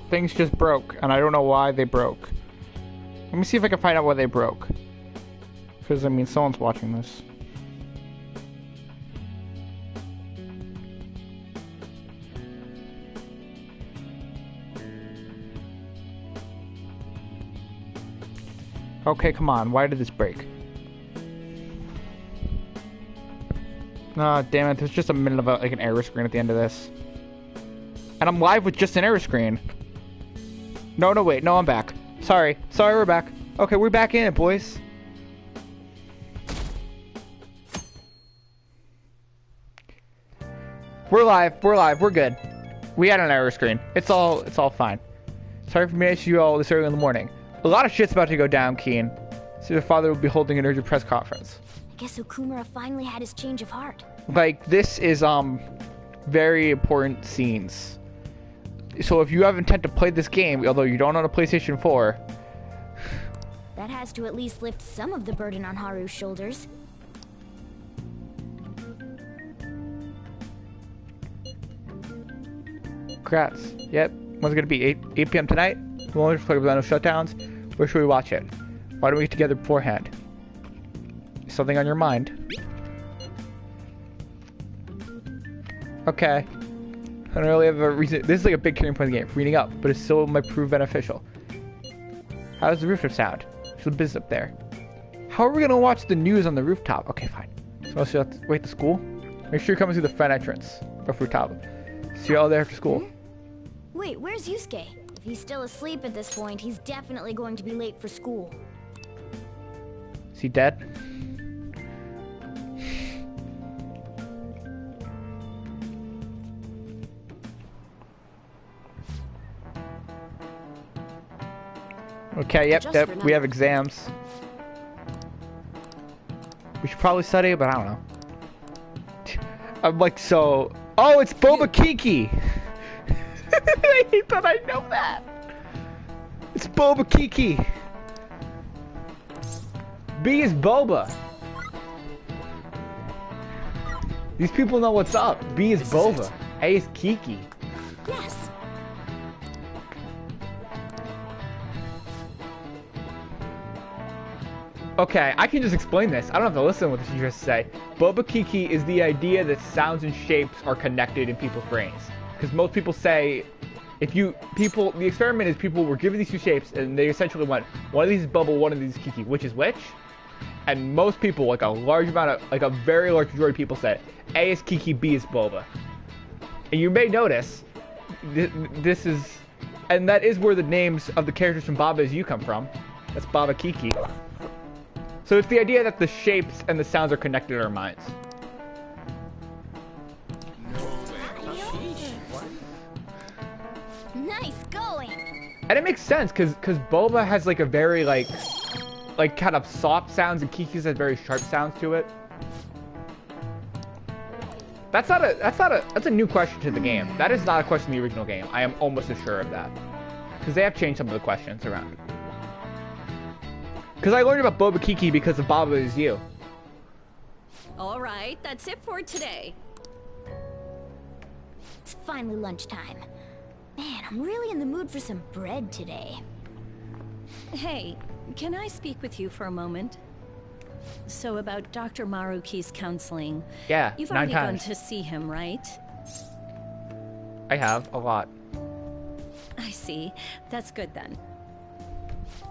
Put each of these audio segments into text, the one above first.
things just broke, and I don't know why they broke. Let me see if I can find out why they broke. Because, I mean, someone's watching this. Okay, come on. Why did this break? Oh, damn it. There's just a minute of like an error screen at the end of this. And I'm live with just an error screen. No, wait. No, I'm back. Sorry, we're back. Okay, we're back in it, boys. We're live, we're good. We had an error screen. It's all fine. Sorry for me to issue you all this early in the morning. A lot of shit's about to go down, Keen. So your father will be holding an urgent press conference. I guess Okumura finally had his change of heart. Like, this is, very important scenes. So if you have intent to play this game, although you don't own a PlayStation 4... That has to at least lift some of the burden on Haru's shoulders. Congrats. Yep. When's it gonna be? 8 p.m. tonight? We won't play without no shutdowns. Where should we watch it? Why don't we get together beforehand? Something on your mind? Okay. I don't really have a reason. This is like a big turning point in the game. Reading up, but it still might prove beneficial. How does the rooftop sound? There's a business up there. How are we gonna watch the news on the rooftop? Okay, fine. So you have to wait to school. Make sure you're coming through the front entrance of rooftop. See you all there after school. Wait, where's Yusuke? If he's still asleep at this point, he's definitely going to be late for school. Is he dead? Okay, yep, we have exams. We should probably study, but I don't know. I'm like, so... Oh, it's Boba Kiki! I hate that I know that! It's Boba Kiki! B is Boba! These people know what's up. B is Boba. A is Kiki. Yes! Okay, I can just explain this. I don't have to listen to what the teacher has to say. Boba Kiki is the idea that sounds and shapes are connected in people's brains. Because most people say, the experiment is people were given these two shapes and they essentially went, one of these is Boba, one of these is Kiki, which is which? And most people, like a very large majority of people said, A is Kiki, B is Boba. And you may notice, this is, and that is where the names of the characters from Baba Is You come from. That's Baba Kiki. So it's the idea that the shapes and the sounds are connected in our minds. Nice going. And it makes sense because Boba has like a very like kind of soft sounds and Kiki's has very sharp sounds to it. That's a new question to the game. That is not a question in the original game. I am almost assured of that. Because they have changed some of the questions around. Because I learned about Boba Kiki because of Baba Is You. All right, that's it for today. It's finally lunchtime. Man, I'm really in the mood for some bread today. Hey, can I speak with you for a moment? So about Dr. Maruki's counseling. Yeah, You've 9 already times. gone to see him, right? I have, a lot. I see. That's good then.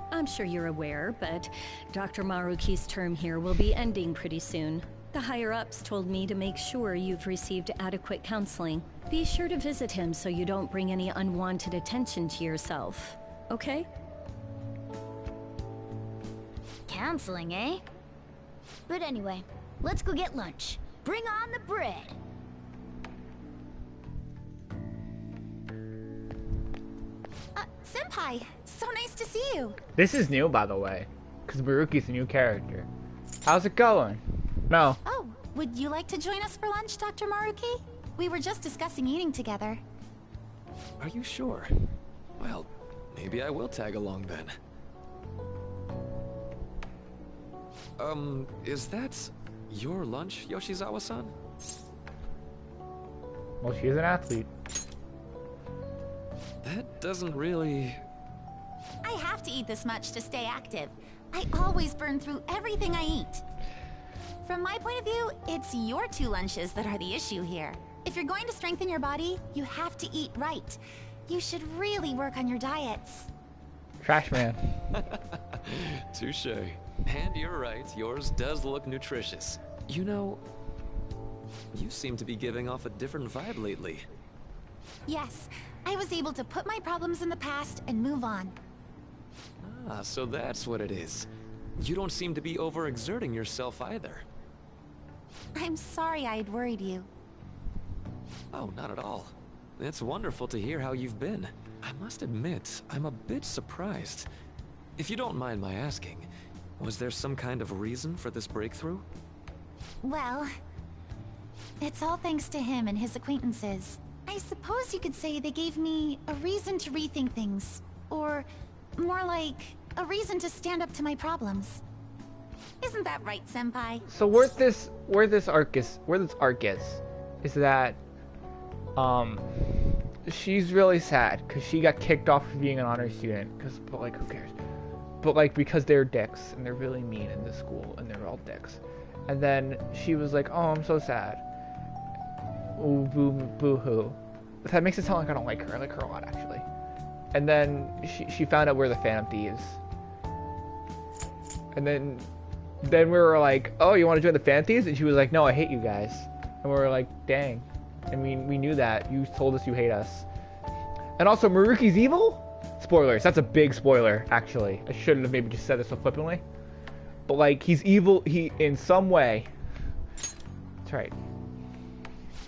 I'm sure you're aware, but Dr. Maruki's term here will be ending pretty soon. The higher-ups told me to make sure you've received adequate counseling. Be sure to visit him so you don't bring any unwanted attention to yourself, okay? Counseling, eh? But anyway, let's go get lunch. Bring on the bread! Senpai, so nice to see you. This is new, by the way. Because Maruki's a new character. How's it going? No. Oh, would you like to join us for lunch, Dr. Maruki? We were just discussing eating together. Are you sure? Well, maybe I will tag along then. Is that your lunch, That doesn't really... I have to eat this much to stay active. I always burn through everything I eat. From my point of view, it's your 2 lunches that are the issue here. If you're going to strengthen your body, you have to eat right. You should really work on your diets. Trash man. Touche. And you're right, yours does look nutritious. You know, you seem to be giving off a different vibe lately. Yes, I was able to put my problems in the past and move on. Ah, so that's what it is. You don't seem to be overexerting yourself either. I'm sorry I had worried you. Oh, not at all. It's wonderful to hear how you've been. I must admit, I'm a bit surprised. If you don't mind my asking, was there some kind of reason for this breakthrough? Well, it's all thanks to him and his acquaintances. I suppose you could say they gave me a reason to rethink things. Or, more like, a reason to stand up to my problems. Isn't that right, Senpai? So where this arc is that she's really sad because she got kicked off for being an honor student. But like, who cares? But like, because they're dicks and they're really mean in this school and they're all dicks. And then she was like, "Oh, I'm so sad. Ooh, boo hoo." That makes it sound like I don't like her. I like her a lot, actually. And then she found out we're the Phantom Thieves. And then we were like, "Oh, you want to join the Phantom Thieves?" And she was like, "No, I hate you guys." And we were like, "Dang." I mean, we knew that. You told us you hate us. And also, Maruki's evil? Spoilers. That's a big spoiler, actually. I shouldn't have maybe just said this so flippantly. But, like, he's evil, in some way. That's right.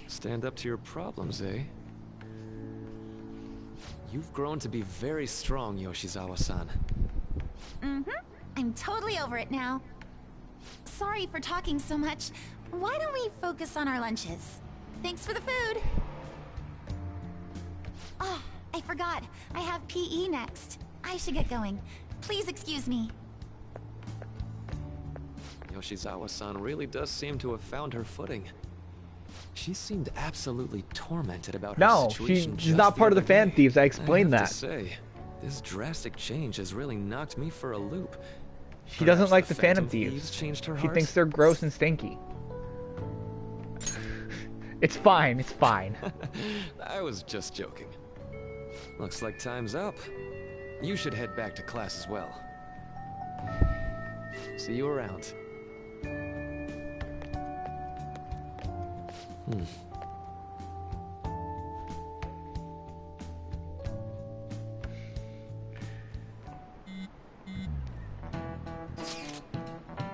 Stand up to your problems, eh? You've grown to be very strong, Yoshizawa-san. Mm-hmm. I'm totally over it now. Sorry for talking so much. Why don't we focus on our lunches? Thanks for the food. Oh, I forgot. I have PE next. I should get going. Please excuse me. Yoshizawa-san really does seem to have found her footing. She seemed absolutely tormented about her situation. She's not part of the Phantom Thieves. I explained that. I have to say, this drastic change has really knocked me for a loop. She doesn't like the Phantom Thieves. Changed her She heart? thinks they're gross and stinky. It's fine. It's fine. I was just joking. Looks like time's up. You should head back to class as well. See you around.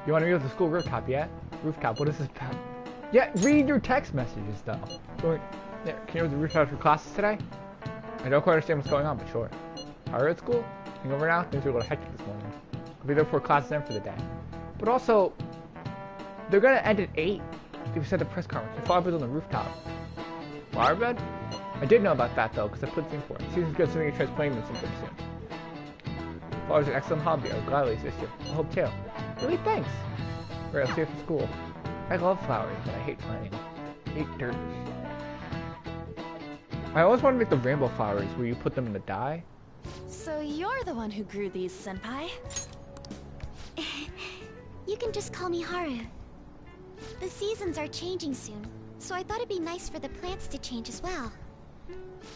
You want to go to the school rooftop yet? Rooftop, what is this about? Yeah, read your text messages, though. There, can you go to the rooftop for classes today? I don't quite understand what's going on, but sure. Are you at school? Can you go over now? Things are a little hectic this morning. I'll be there before classes end for the day. But also, they're gonna end at 8. They said the press conference. The flower bed's on the rooftop. Flower bed? I did know about that, though, because I put the thing for it. Season's good, something you try playing with sometime soon. Flowers are an excellent hobby. I would gladly assist you. I hope too. Really, thanks. Right, I'll see you after school. I love flowers, but I hate planting. I hate dirt. I always want to make the rainbow flowers where you put them in the dye. So you're the one who grew these, Senpai? You can just call me Haru. The seasons are changing soon, so I thought it'd be nice for the plants to change as well.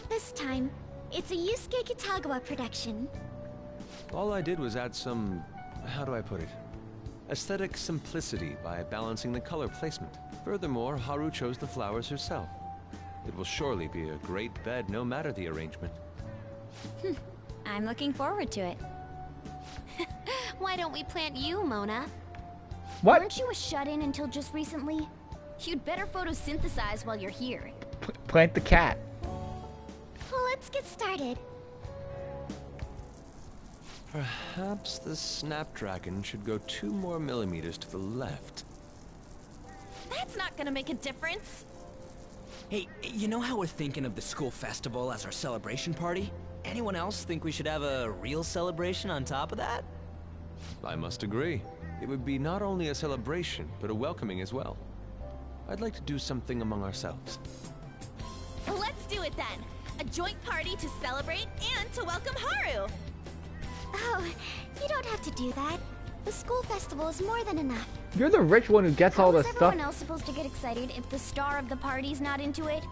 This time, it's a Yusuke Kitagawa production. All I did was add some, how do I put it? Aesthetic simplicity by balancing the color placement. Furthermore, Haru chose the flowers herself. It will surely be a great bed no matter the arrangement. I'm looking forward to it. Why don't we plant you, Mona? What? Weren't you a shut-in until just recently? You'd better photosynthesize while you're here. Plant the cat. Well, let's get started. Perhaps the Snapdragon should go 2 more millimeters to the left. That's not gonna make a difference. Hey, you know how we're thinking of the school festival as our celebration party? Anyone else think we should have a real celebration on top of that? I must agree. It would be not only a celebration, but a welcoming as well. I'd like to do something among ourselves. Let's do it then. A joint party to celebrate and to welcome Haru. Oh, you don't have to do that. The school festival is more than enough. You're the rich one who gets all this How is stuff. everyone else supposed to get excited if the star of the party's not into it?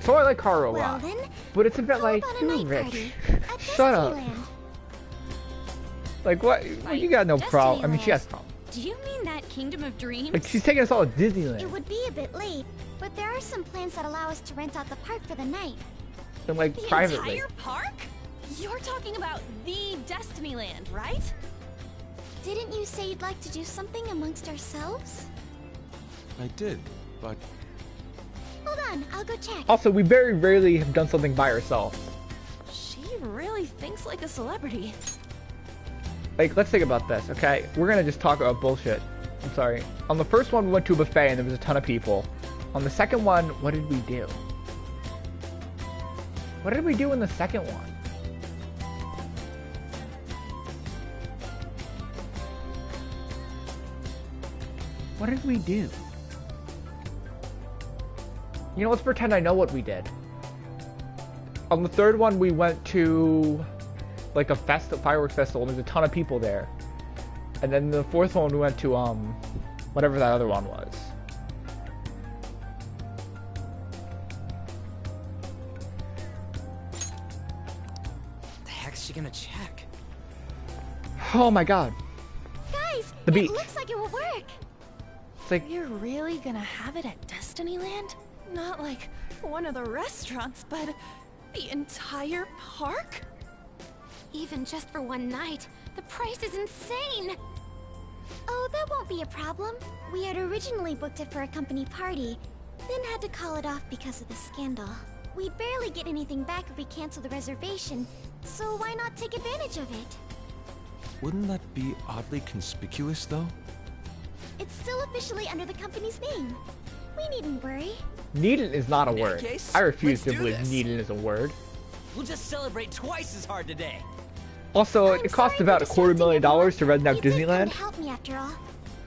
So I like Haru a Well lot. then, But it's a bit how like, about a you're night rich. party at Shut up. Destinyland? Like, what? Well, you got no problem. I mean, she has Destinyland. problems. Do you mean that Kingdom of Dreams? Like, she's taking us all to It Disneyland. would be a bit late, but there are some plans that allow us to rent out the park for the night. And, like, The privately. entire park? You're talking about the Destinyland, right? Didn't you say you'd like to do something amongst ourselves? I did, but Hold on, I'll go check. Also, we very rarely have done something by ourselves. She really thinks like a celebrity. Like, let's think about this, okay? We're gonna just talk about bullshit. I'm sorry. On the first one, we went to a buffet and there was a ton of people. On the second one, what did we do? What did we do in the second one? What did we do? You know, let's pretend I know what we did. On the third one, we went to like a fireworks festival, and there's a ton of people there. And then the fourth one, we went to whatever that other one was. The heck's she gonna check? Oh my god, Guys, The beach. it looks like it will work. it's like You're really gonna have it at Destinyland? Not like one of the restaurants, but the entire park? Even just for one night, the price is insane! Oh, that won't be a problem. We had originally booked it for a company party, then had to call it off because of the scandal. We barely get anything back if we cancel the reservation, so why not take advantage of it? wouldn't that be oddly conspicuous, though? It's still officially under the company's name. We needn't worry. needn't is not a In that word. case, I refuse to let's do believe this. needn't is a word. We'll just celebrate twice as hard today. Also, I'm it costs sorry about for distracting $250,000 to everyone. rent out You did come Disneyland to help me after all.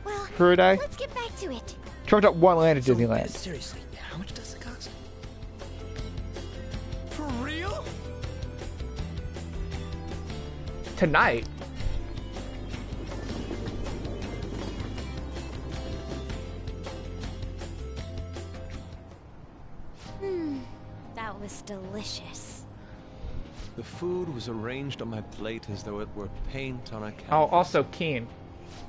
Well, for a day. let's get back to it. Charge up one land at Disneyland. Seriously, how much does it cost? For real? Tonight. That was delicious. The food was arranged on my plate as though it were paint on a canvas. Oh, also Keen.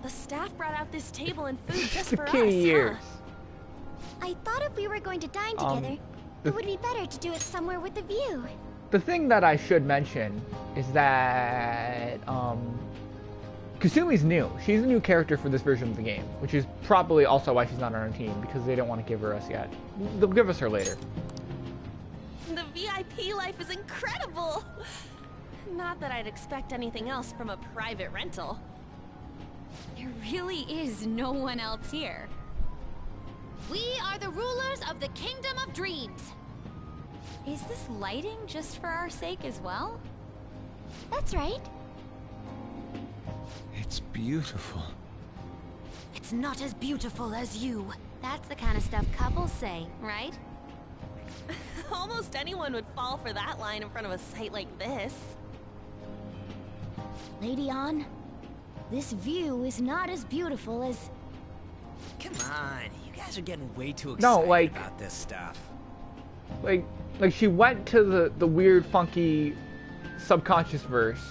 The staff brought out this table and food just The for us, Keen years. I thought if we were going to dine Um, together, it would be better to do it somewhere with a view. The thing that I should mention is that Kasumi's new. She's a new character for this version of the game, which is probably also why she's not on our team, because they don't want to give her us yet. They'll give us her later. The VIP life is incredible! Not that I'd expect anything else from a private rental. There really is no one else here. We are the rulers of the Kingdom of Dreams. Is this lighting just for our sake as well? That's right. It's beautiful. It's not as beautiful as you. That's the kind of stuff couples say, right? Almost anyone would fall for that line in front of a site like this. Lady On, this view is not as beautiful as... Come on, you guys are getting way too No, excited like- about this stuff. Like she went to the weird, funky, subconscious verse,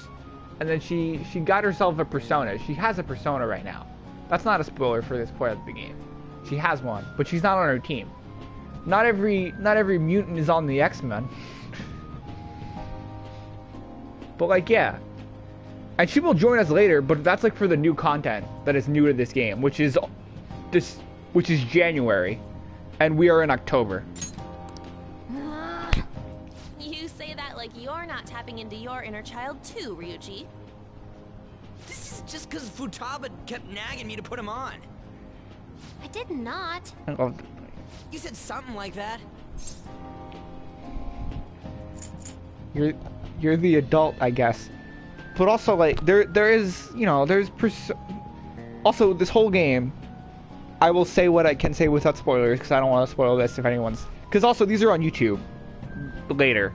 and then she got herself a persona. She has a persona right now. That's not a spoiler for this part of the game. She has one, but she's not on her team. Not every mutant is on the X-Men. But like, yeah. And she will join us later, but that's like for the new content that is new to this game, which is January, and we are in October. You say that like you're not tapping into your inner child too, Ryuji. This is just because Futaba kept nagging me to put him on. I did not. You said something like that. You're the adult, I guess. But also, like, there is, you know, also this whole game. I will say what I can say without spoilers, because I don't want to spoil this if anyone's. Because also these are on YouTube, later.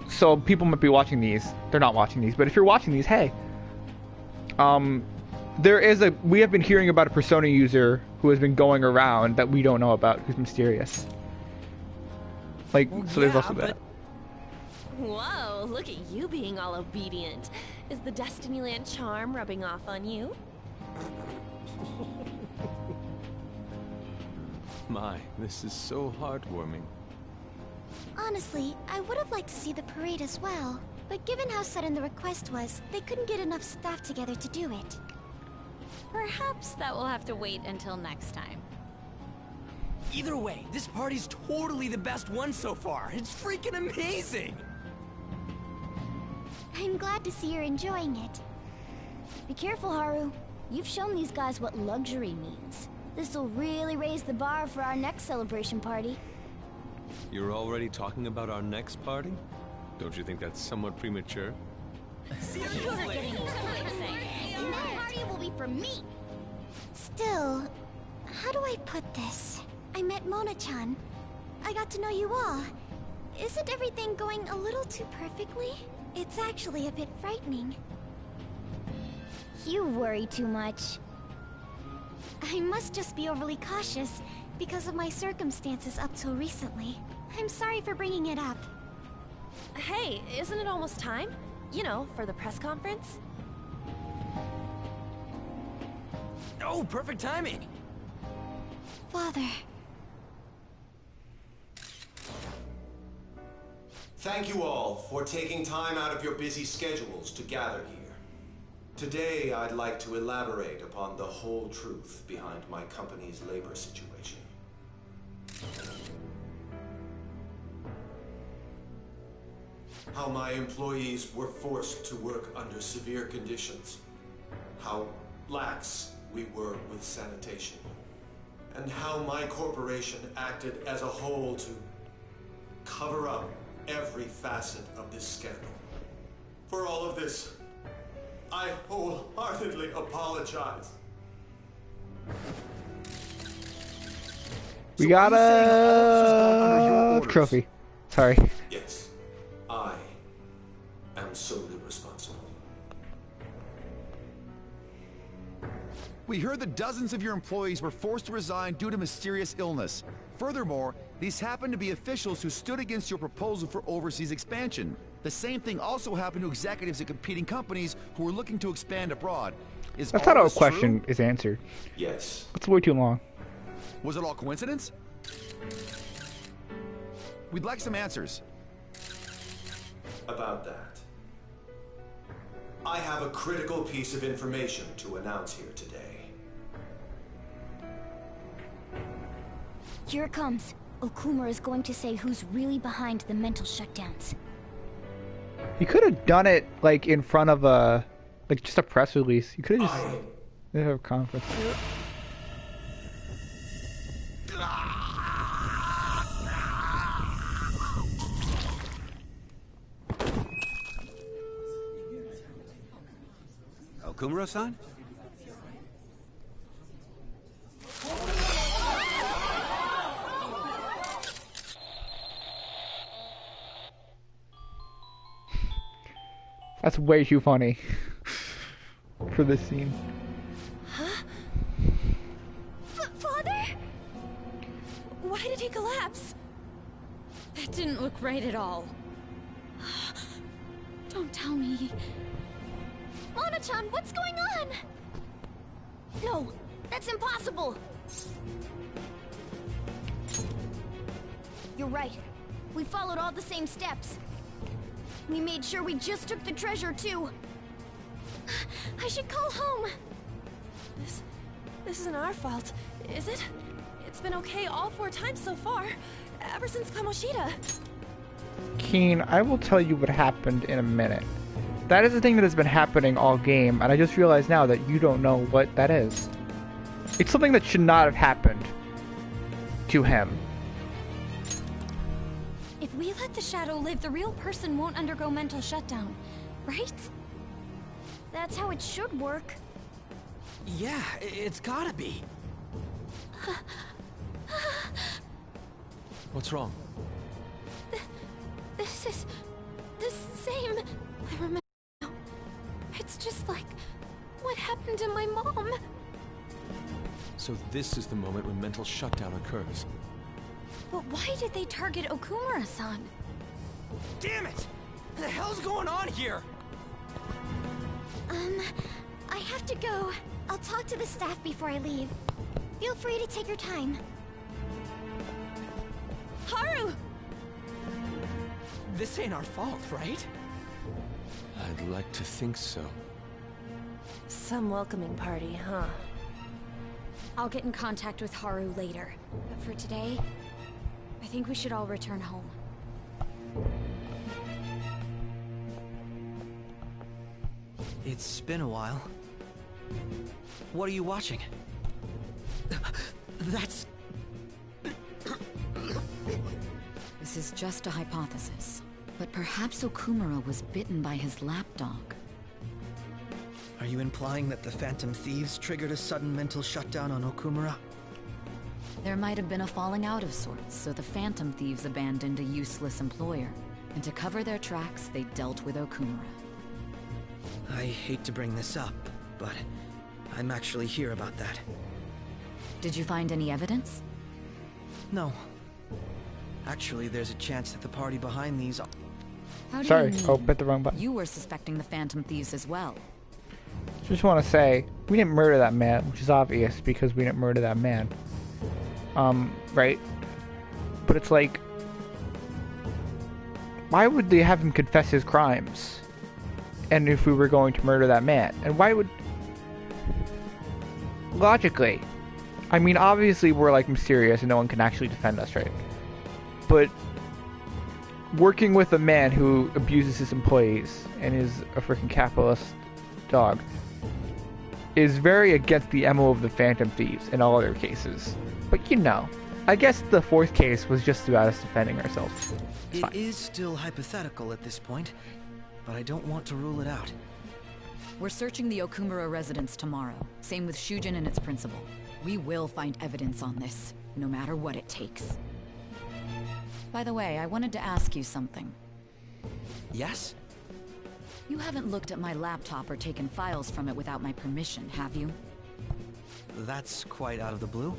So people might be watching these. They're not watching these, but if you're watching these, hey. We have been hearing about a Persona user who has been going around that we don't know about, who's mysterious. Like, Well, so there's yeah, also that. Whoa, look at you being all obedient. Is the Destinyland charm rubbing off on you? My, this is so heartwarming. Honestly, I would have liked to see the parade as well. But given how sudden the request was, they couldn't get enough staff together to do it. Perhaps that will have to wait until next time. Either way, this party's totally the best one so far. It's freaking amazing! I'm glad to see you're enjoying it. Be careful, Haru. You've shown these guys what luxury means. This'll really raise the bar for our next celebration party. You're already talking about our next party? Don't you think that's somewhat premature? Seriously. And that party will be for me! Still, how do I put this? I met Mona-chan. I got to know you all. Isn't everything going a little too perfectly? It's actually a bit frightening. You worry too much. I must just be overly cautious because of my circumstances up till recently. I'm sorry for bringing it up. Hey, isn't it almost time? You know, for the press conference? Oh, perfect timing! Father. Thank you all for taking time out of your busy schedules to gather here. Today, I'd like to elaborate upon the whole truth behind my company's labor situation. How my employees were forced to work under severe conditions. How lax we were with sanitation. And how my corporation acted as a whole to cover up every facet of this scandal. For all of this, I wholeheartedly apologize. We got a trophy. Sorry. Yes, I am solely responsible. We heard that dozens of your employees were forced to resign due to mysterious illness. Furthermore, these happened to be officials who stood against your proposal for overseas expansion. The same thing also happened to executives at competing companies who were looking to expand abroad. That's not how a question is answered. Yes. It's way too long. Was it all coincidence? We'd like some answers. About that, I have a critical piece of information to announce here today. Here it comes. Okumura is going to say who's really behind the mental shutdowns. He could have done it like in front of a, like just a press release. He could have just have a conference. Okumura-san? That's way too funny for this scene. Huh? Father? Why did he collapse? That didn't look right at all. Don't tell me. Mona-chan, what's going on? No, that's impossible. You're right. We followed all the same steps. We made sure we just took the treasure, too. I should call home. This isn't our fault, is it? It's been okay all 4 times so far, ever since Kamoshida. Keen, I will tell you what happened in a minute. That is the thing that has been happening all game, and I just realized now that you don't know what that is. It's something that should not have happened to him. If we let the shadow live, the real person won't undergo mental shutdown, right? That's how it should work. Yeah, it's gotta be. What's wrong? This is the same. I remember now. It's just like what happened to my mom. So this is the moment when mental shutdown occurs. But why did they target Okumura-san? Damn it! What the hell's going on here? I have to go. I'll talk to the staff before I leave. Feel free to take your time. Haru! This ain't our fault, right? I'd like to think so. Some welcoming party, huh? I'll get in contact with Haru later. But for today, I think we should all return home. It's been a while. What are you watching? That's... This is just a hypothesis, but perhaps Okumura was bitten by his lapdog. Are you implying that the Phantom Thieves triggered a sudden mental shutdown on Okumura? There might have been a falling out of sorts, so the Phantom Thieves abandoned a useless employer. And to cover their tracks, they dealt with Okumura. I hate to bring this up, but I'm actually here about that. Did you find any evidence? No. Actually, there's a chance that the party behind these... How do Sorry, you mean? oh, hit the wrong button. You were suspecting the Phantom Thieves as well. Just want to say, we didn't murder that man, which is obvious because we didn't murder that man. Right? But it's like, why would they have him confess his crimes? And if we were going to murder that man? And why would... Logically. I mean, obviously we're like mysterious and no one can actually defend us, right? But working with a man who abuses his employees and is a freaking capitalist dog is very against the MO of the Phantom Thieves in all other cases. But you know, I guess the fourth case was just about us defending ourselves. It is still hypothetical at this point, but I don't want to rule it out. We're searching the Okumura residence tomorrow. Same with Shujin and its principal. We will find evidence on this, no matter what it takes. By the way, I wanted to ask you something. Yes? You haven't looked at my laptop or taken files from it without my permission, have you? That's quite out of the blue.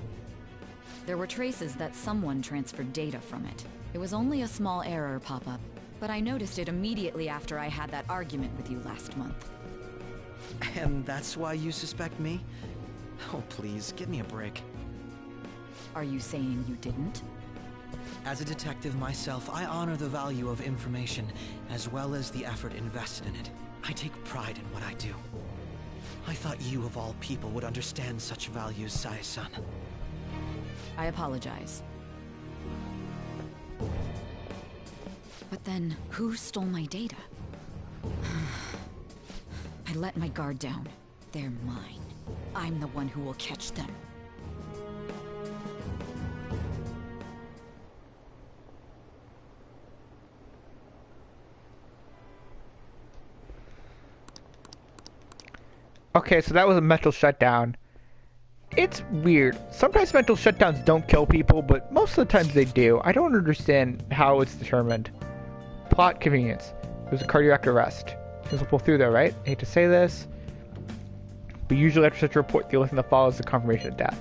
There were traces that someone transferred data from it. It was only a small error pop-up, but I noticed it immediately after I had that argument with you last month. And that's why you suspect me? Oh, please, give me a break. Are you saying you didn't? As a detective myself, I honor the value of information, as well as the effort invested in it. I take pride in what I do. I thought you, of all people, would understand such values, Sae-san. I apologize. But then, who stole my data? I let my guard down. They're mine. I'm the one who will catch them. Okay, so that was a mental shutdown. It's weird. Sometimes mental shutdowns don't kill people, but most of the times they do. I don't understand how it's determined. Plot convenience. It was a cardiac arrest. Things will pull through though, right? I hate to say this, but usually after such a report, the only thing that follows is the confirmation of death.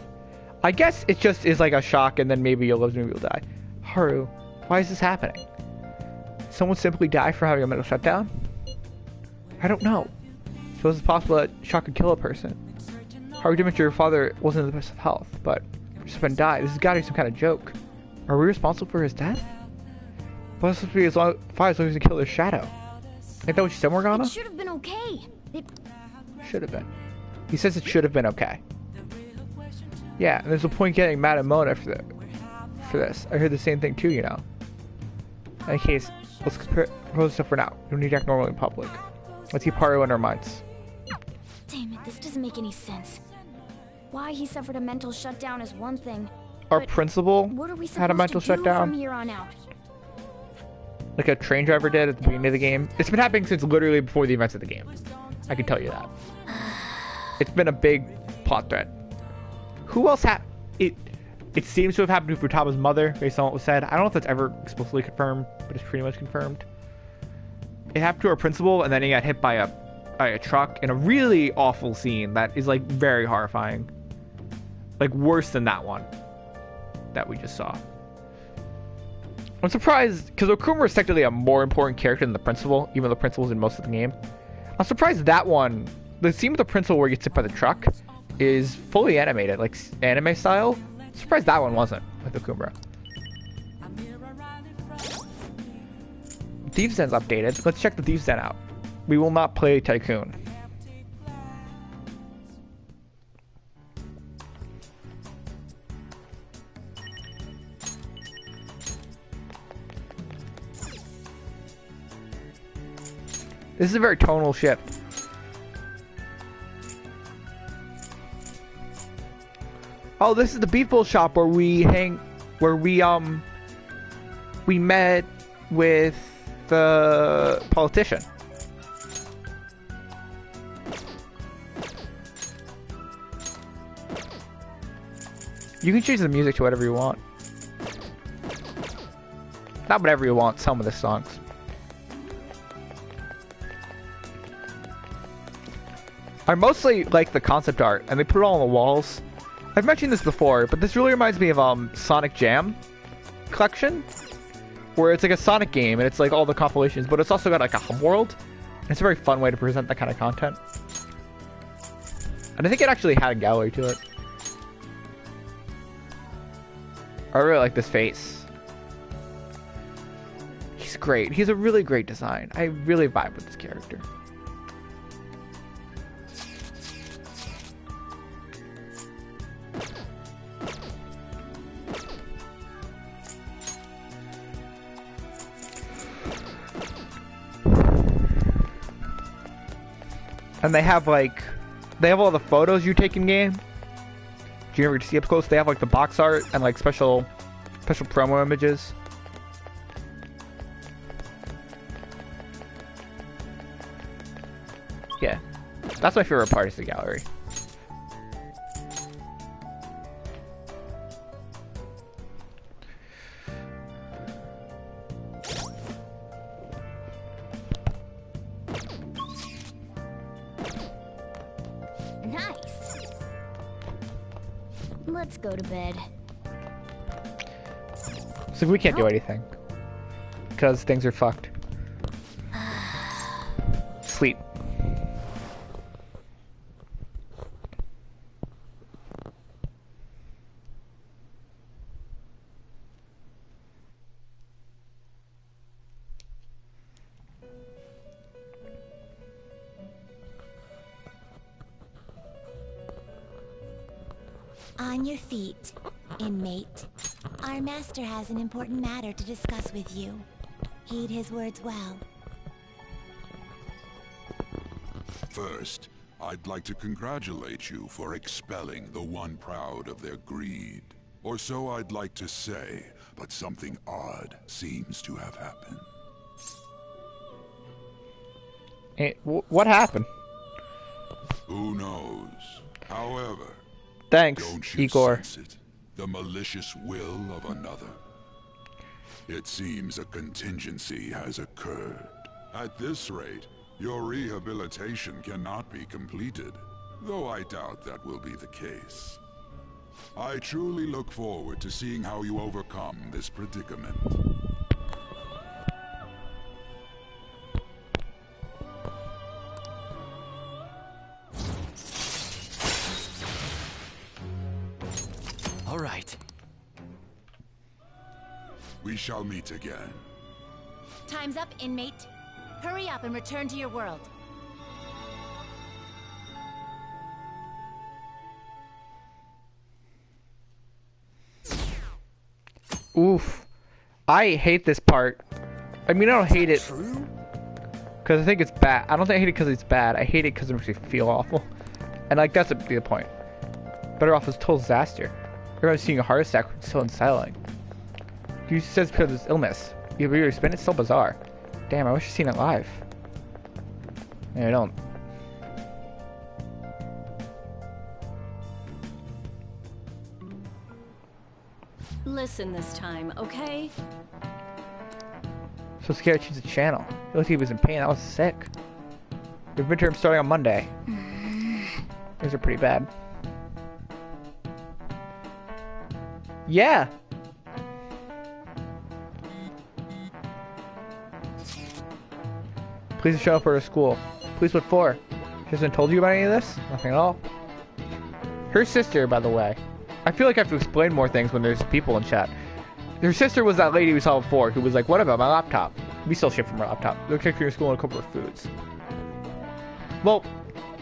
I guess it just is like a shock, and then maybe you'll live, maybe you'll die. Haru, why is this happening? Someone simply die for having a mental shutdown? I don't know. Suppose it's possible that shock could kill a person. Haru admits your father wasn't in the best of health, but just been died. This has got to be some kind of joke. Are we responsible for his death? Well, it's supposed to be as long as he killed his shadow. Ain't that what you said, Morgana? It should have been okay. Should have been. He says it should have been okay. Yeah, and there's no point getting mad at Mona for this. I heard the same thing too, you know. In any case, let's propose stuff for now. We don't need to act normally in public. Let's keep Haru in our minds. Damn it, this doesn't make any sense. Why he suffered a mental shutdown is one thing. Our principal What are we had a mental supposed to do shutdown. from here on out? Like a train driver did at the beginning of the game. It's been happening since literally before the events of the game. I can tell you that. It's been a big plot thread. Who else had it? It seems to have happened to Futama's mother, based on what was said. I don't know if that's ever explicitly confirmed, but it's pretty much confirmed. it happened to our principal, and then he got hit by a truck in a really awful scene that is like very horrifying, like worse than that one that we just saw. I'm surprised because Okumura is technically a more important character than the principal, even though the principal's in most of the game. I'm surprised that one, the scene with the principal where he gets hit by the truck, is fully animated, like anime style. I'm surprised that one wasn't with Okumura. Thieves' Den's updated. Let's check the Thieves' Den out. We will not play Tycoon. This is a very tonal shift. Oh, this is the Beef Bowl shop where we met with the politician. You can change the music to whatever you want. Not whatever you want, some of the songs. I mostly like the concept art, and they put it all on the walls. I've mentioned this before, but this really reminds me of Sonic Jam collection, where it's like a Sonic game, and it's like all the compilations, but it's also got like a hub world. It's a very fun way to present that kind of content. And I think it actually had a gallery to it. I really like this face. He's great. He's a really great design. I really vibe with this character. And they have all the photos you take in game. Do you ever see up close? They have like the box art and like special promo images. Yeah, that's my favorite part is the gallery. Let's go to bed. So we can't do anything. Because things are fucked. Sleep. On your feet, inmate. Our master has an important matter to discuss with you. Heed his words well. First, I'd like to congratulate you for expelling the one proud of their greed. Or so I'd like to say, but something odd seems to have happened. Hey, what happened? Who knows? However, thanks, don't you Igor. sense it? The malicious will of another. It seems a contingency has occurred. At this rate, your rehabilitation cannot be completed, though I doubt that will be the case. I truly look forward to seeing how you overcome this predicament. All right. We shall meet again. Time's up, inmate. Hurry up and return to your world. Oof. I hate this part. I mean, I don't hate it because I think it's bad. I don't think I hate it because it's bad. I hate it because it makes me feel awful. And like, that's the point. Better off as total disaster. Everyone's seeing a heart attack, it's so unsettling. He says because of his illness. You spin it's so bizarre. Damn, I wish I'd seen it live. Yeah, I don't. Listen this time, okay? So scared to change the channel. It looked like he was in pain. I was sick. Your midterm starting on Monday. These are pretty bad. Yeah. Please show up for her school. Please what for? She hasn't told you about any of this? Nothing at all. Her sister, by the way. I feel like I have to explain more things when there's people in chat. Her sister was that lady we saw before who was like, what about my laptop? We still ship from her laptop. They'll take her to school and a couple of foods. Well,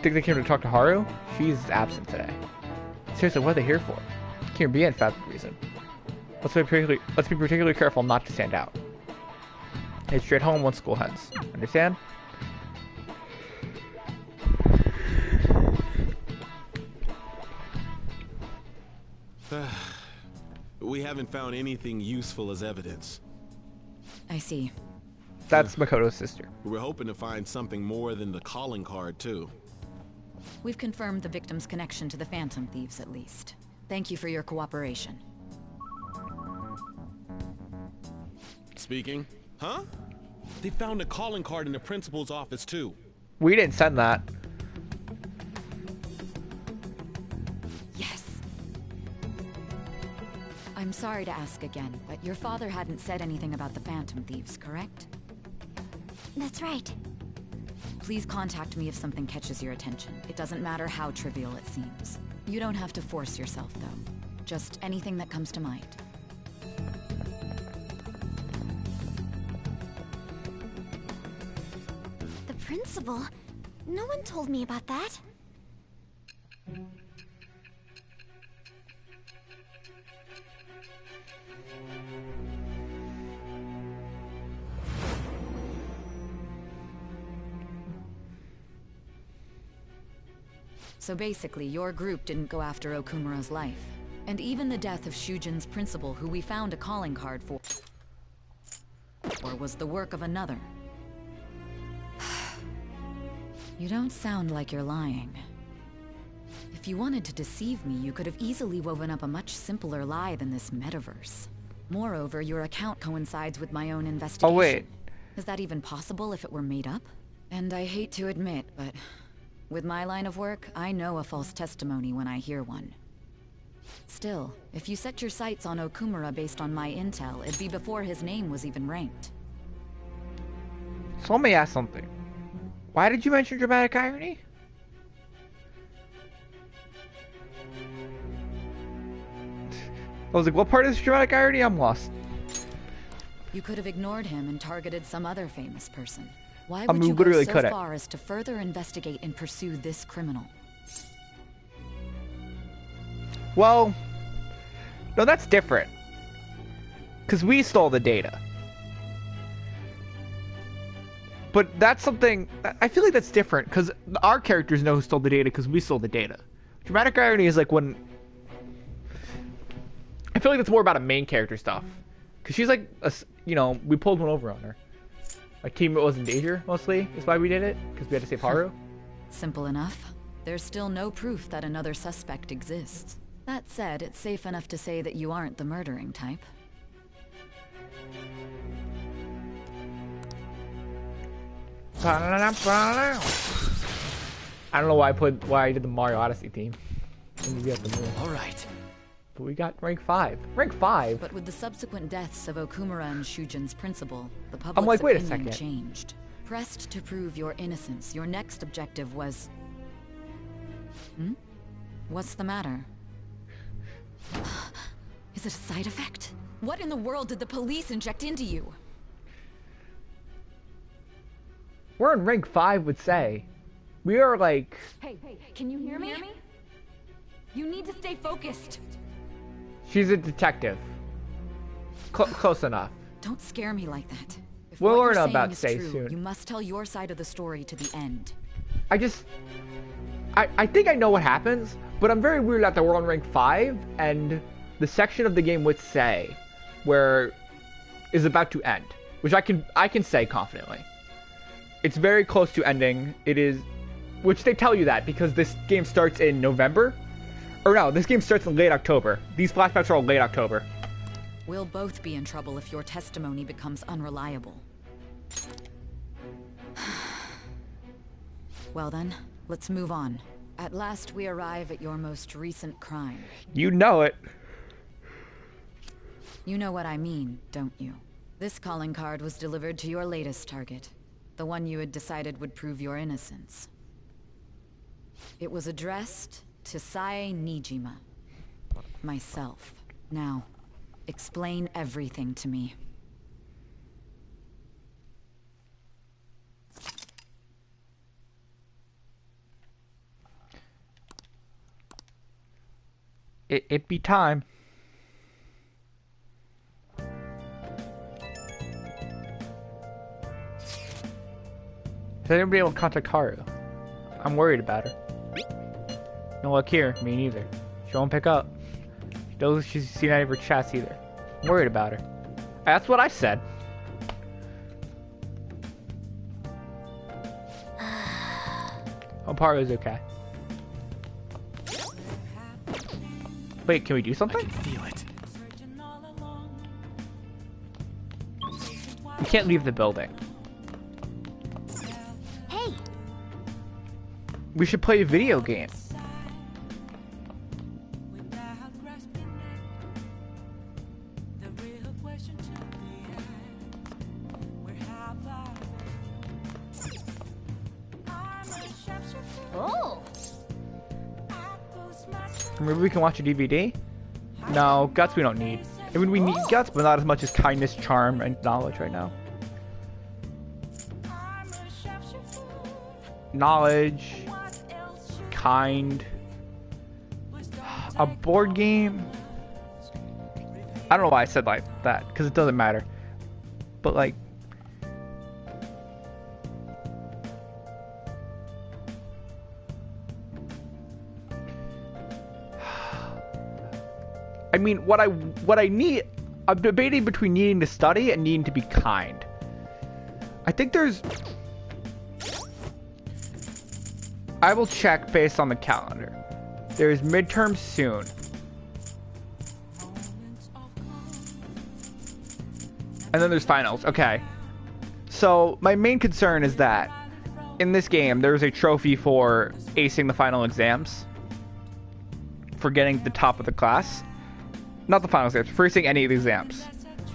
think they came to talk to Haru? She's absent today. Seriously, what are they here for? Can't be in fact reason. Let's be particularly careful not to stand out. Head straight home once school ends. Understand? We haven't found anything useful as evidence. I see. That's Makoto's sister. We're hoping to find something more than the calling card, too. We've confirmed the victim's connection to the Phantom Thieves, at least. Thank you for your cooperation. Speaking. Huh? They found a calling card in the principal's office, too. We didn't send that. Yes. I'm sorry to ask again, but your father hadn't said anything about the Phantom Thieves, correct? That's right. Please contact me if something catches your attention. It doesn't matter how trivial it seems. You don't have to force yourself, though. Just anything that comes to mind. The principal? No one told me about that. So basically, your group didn't go after Okumura's life. And even the death of Shujin's principal, who we found a calling card for, or was the work of another. You don't sound like you're lying. If you wanted to deceive me, you could have easily woven up a much simpler lie than this metaverse. Moreover, your account coincides with my own investigation. Oh, wait. Is that even possible if it were made up? And I hate to admit, but with my line of work, I know a false testimony when I hear one. Still, if you set your sights on Okumura based on my intel, it'd be before his name was even ranked. So let me ask something. Why did you mention dramatic irony? I was like, what part is dramatic irony? I'm lost. You could have ignored him and targeted some other famous person. Why I would mean, you go literally so couldn't. far as to further investigate and pursue this criminal? Well, no, that's different. Because we stole the data. But that's something, I feel like that's different, because our characters know who stole the data because we stole the data. Dramatic irony is like when, I feel like that's more about a main character stuff. Because she's like, you know, we pulled one over on her. Our team was in danger, mostly, is why we did it, because we had to save Haru. Simple enough. There's still no proof that another suspect exists. That said, it's safe enough to say that you aren't the murdering type. I don't know why I did the Mario Odyssey theme. All right. But we got rank 5. Rank 5? But with the subsequent deaths of Okumura and Shujin's principal, the public's I'm like, wait a opinion second. changed. Pressed to prove your innocence, your next objective was... What's the matter? Is it a side effect? What in the world did the police inject into you? We're in rank 5 would say. We are like... Hey, can you hear me? You need to stay focused. She's a detective. Close enough. Don't scare me like that. If We'll what you're learn about saying Say is true, soon. you must tell your side of the story to the end. I think I know what happens, but I'm very weird that we're on rank 5, and the section of the game would say where is about to end, which I can say confidently. It's very close to ending. It is, which they tell you that because this game starts in November. Or no, this game starts in late October. These flashbacks are all late October. We'll both be in trouble if your testimony becomes unreliable. Well then, let's move on. At last we arrive at your most recent crime. You know it. You know what I mean, don't you? This calling card was delivered to your latest target. The one you had decided would prove your innocence. It was addressed to Sae Nijima. Myself. Now, explain everything to me. It be time. Has anybody able to contact Haru? I'm worried about her. No luck here. Me neither. She won't pick up. She knows she's seen any of her chats either. I'm worried about her. That's what I said. Hope Haru's okay. Wait, can we do something? I can feel it. We can't leave the building. Hey! We should play a video game. Oh! Maybe we can watch a DVD? No, guts we don't need. I mean, we need guts, but not as much as kindness, charm, and knowledge right now. Knowledge, kind, a board game. I don't know why I said like that, because it doesn't matter. But like, I mean, what I need, I'm debating between needing to study and needing to be kind. I think I will check based on the calendar. There's midterms soon. And then there's finals. Okay. So my main concern is that in this game, there's a trophy for acing the final exams. For getting the top of the class. Not the final exams, for acing any of the exams.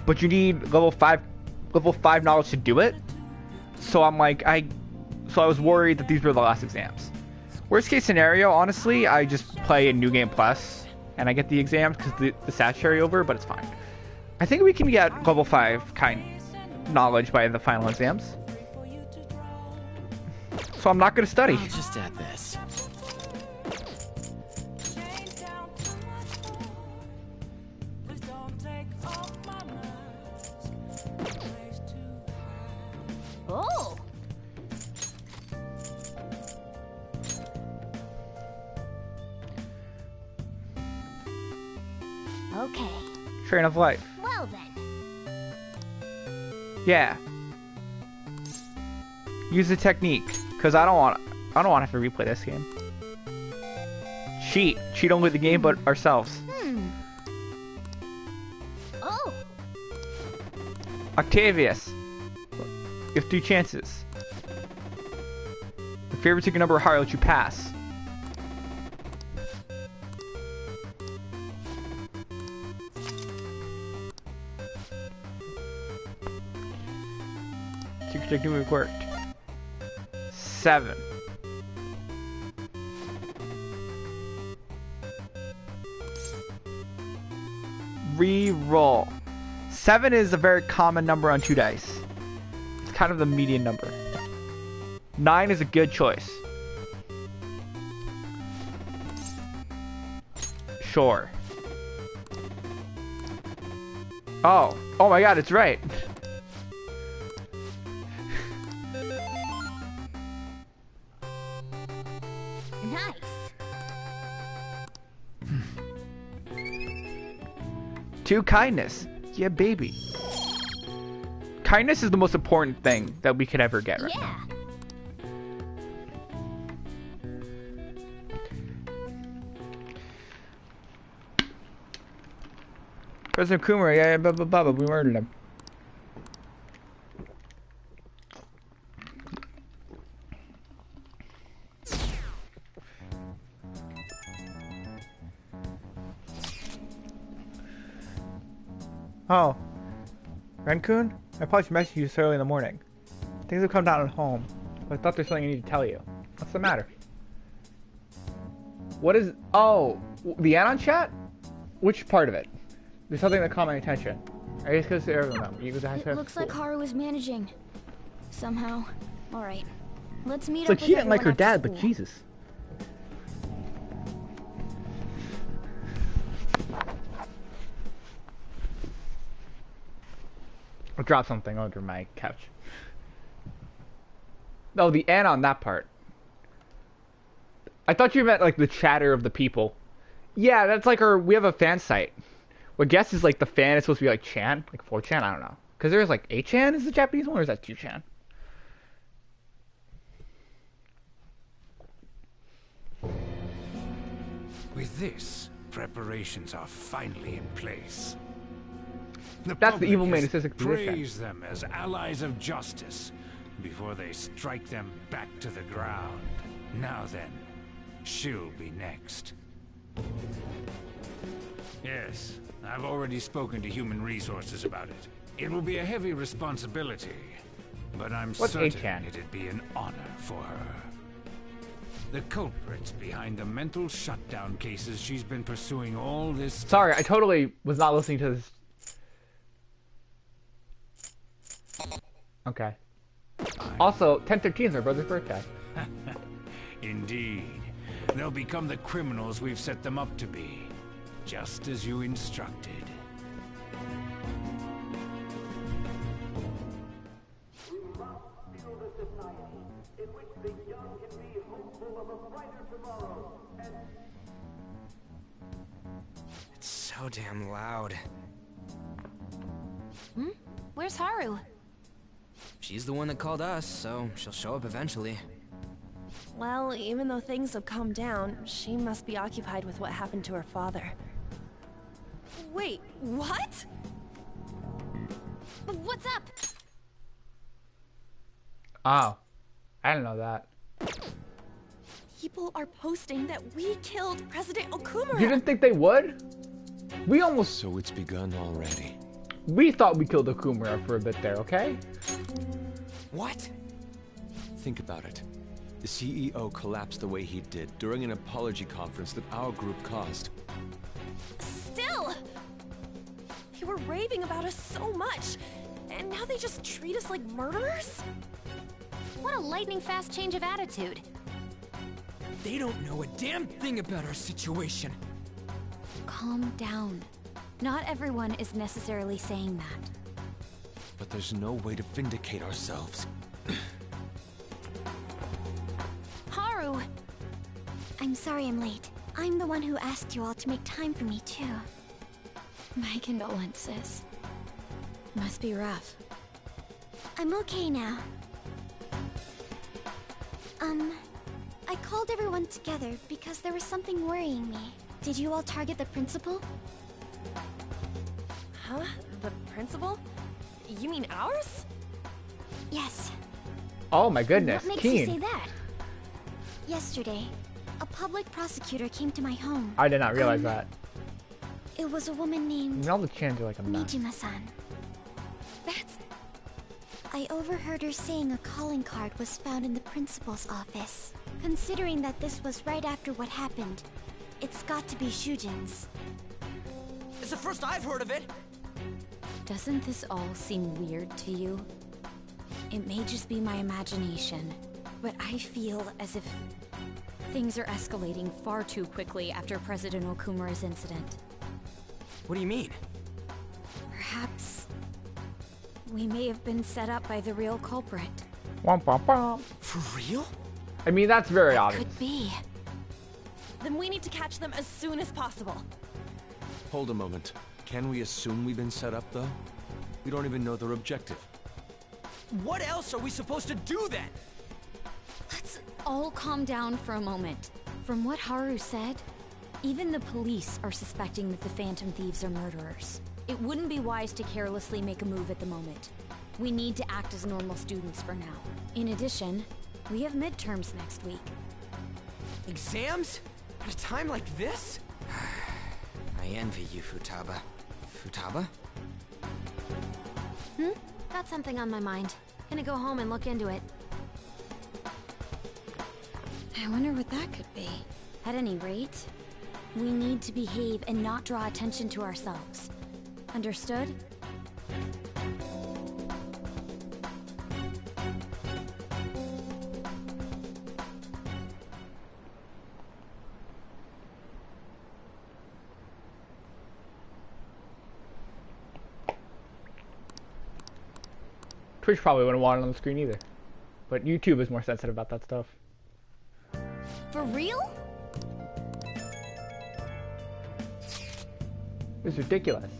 But you need level 5 knowledge to do it. So I'm like, I was worried that these were the last exams. Worst case scenario, honestly, I just play a New Game Plus and I get the exams because the stats carry over, but it's fine. I think we can get level 5 kind knowledge by the final exams. So I'm not going to study. I'll just add this. Oh! Okay. Train of life. Well then. Yeah. Use the technique, because I don't want to have to replay this game. Cheat only the game, but ourselves. Oh. Octavius. You have 2 chances. Your favorite secret number higher lets you pass. Secret technique worked. 7. Re-roll. 7 is a very common number on 2 dice. It's kind of the median number. 9 is a good choice. Sure. Oh my god, it's right. Nice. Two kindness. Yeah, baby. Kindness is the most important thing that we could ever get right now. President Okumura, yeah, blah, blah, blah, we murdered him. Oh. Renkun? I probably should message you so early in the morning. Things have come down at home, but I thought there's something I need to tell you. What's the matter? What is... Oh, the add-on chat? Which part of it? There's something that caught my attention. I guess because it looks like Haru is managing. Somehow. Alright. Let's meet it's up like with she didn't like her everyone after dad, but school. Jesus. I dropped something under my couch. No, the N on that part. I thought you meant like the chatter of the people. Yeah, that's like we have a fan site. What I guess is like the fan is supposed to be like Chan, like 4chan, I don't know. Because there's like 8chan is the Japanese one, or is that 2chan? With this, preparations are finally in place. That's the evil public man has who says praised them as allies of justice before they strike them back to the ground. Now then, she'll be next. Yes, I've already spoken to Human Resources about it. It will be a heavy responsibility, but I'm certain 8chan? it'd be an honor for her. The culprits behind the mental shutdown cases she's been pursuing all this... Sorry, I totally was not listening to this. Okay. Also, 10/13 is my brother's birthday. Indeed. They'll become the criminals we've set them up to be, just as you instructed. It's so damn loud. Hmm? Where's Haru? She's the one that called us, so she'll show up eventually. Well, even though things have calmed down, she must be occupied with what happened to her father. Wait, what? What's up? Oh. I didn't know that. People are posting that we killed President Okumura. You didn't think they would? We almost... So it's begun already. We thought we killed Okumura for a bit there, okay? What? Think about it. The CEO collapsed the way he did during an apology conference that our group caused. Still! They were raving about us so much, and now they just treat us like murderers? What a lightning-fast change of attitude. They don't know a damn thing about our situation. Calm down. Not everyone is necessarily saying that. But there's no way to vindicate ourselves. Haru! I'm sorry I'm late. I'm the one who asked you all to make time for me, too. My condolences. Must be rough. I'm okay now. I called everyone together because there was something worrying me. Did you all target the principal? Huh? The principal? You mean ours? Yes. Oh my goodness, What makes Keen. you say that? Yesterday, a public prosecutor came to my home. I did not realize that. It was a woman I named mean, all the chans are like a mess. Nijima-san. I overheard her saying a calling card was found in the principal's office. Considering that this was right after what happened, it's got to be Shujin's. It's the first I've heard of it. Doesn't this all seem weird to you? It may just be my imagination, but I feel as if things are escalating far too quickly after President Okumura's incident. What do you mean? Perhaps we may have been set up by the real culprit. Womp womp womp. For real? I mean, that's very obvious. Could be. Then we need to catch them as soon as possible. Hold a moment. Can we assume we've been set up, though? We don't even know their objective. What else are we supposed to do then? Let's all calm down for a moment. From what Haru said, even the police are suspecting that the Phantom Thieves are murderers. It wouldn't be wise to carelessly make a move at the moment. We need to act as normal students for now. In addition, we have midterms next week. Exams? At a time like this? I envy you, Futaba. Futaba? Got something on my mind. Gonna go home and look into it. I wonder what that could be. At any rate, we need to behave and not draw attention to ourselves. Understood? Twitch probably wouldn't want it on the screen either. But YouTube is more sensitive about that stuff. For real? It's ridiculous.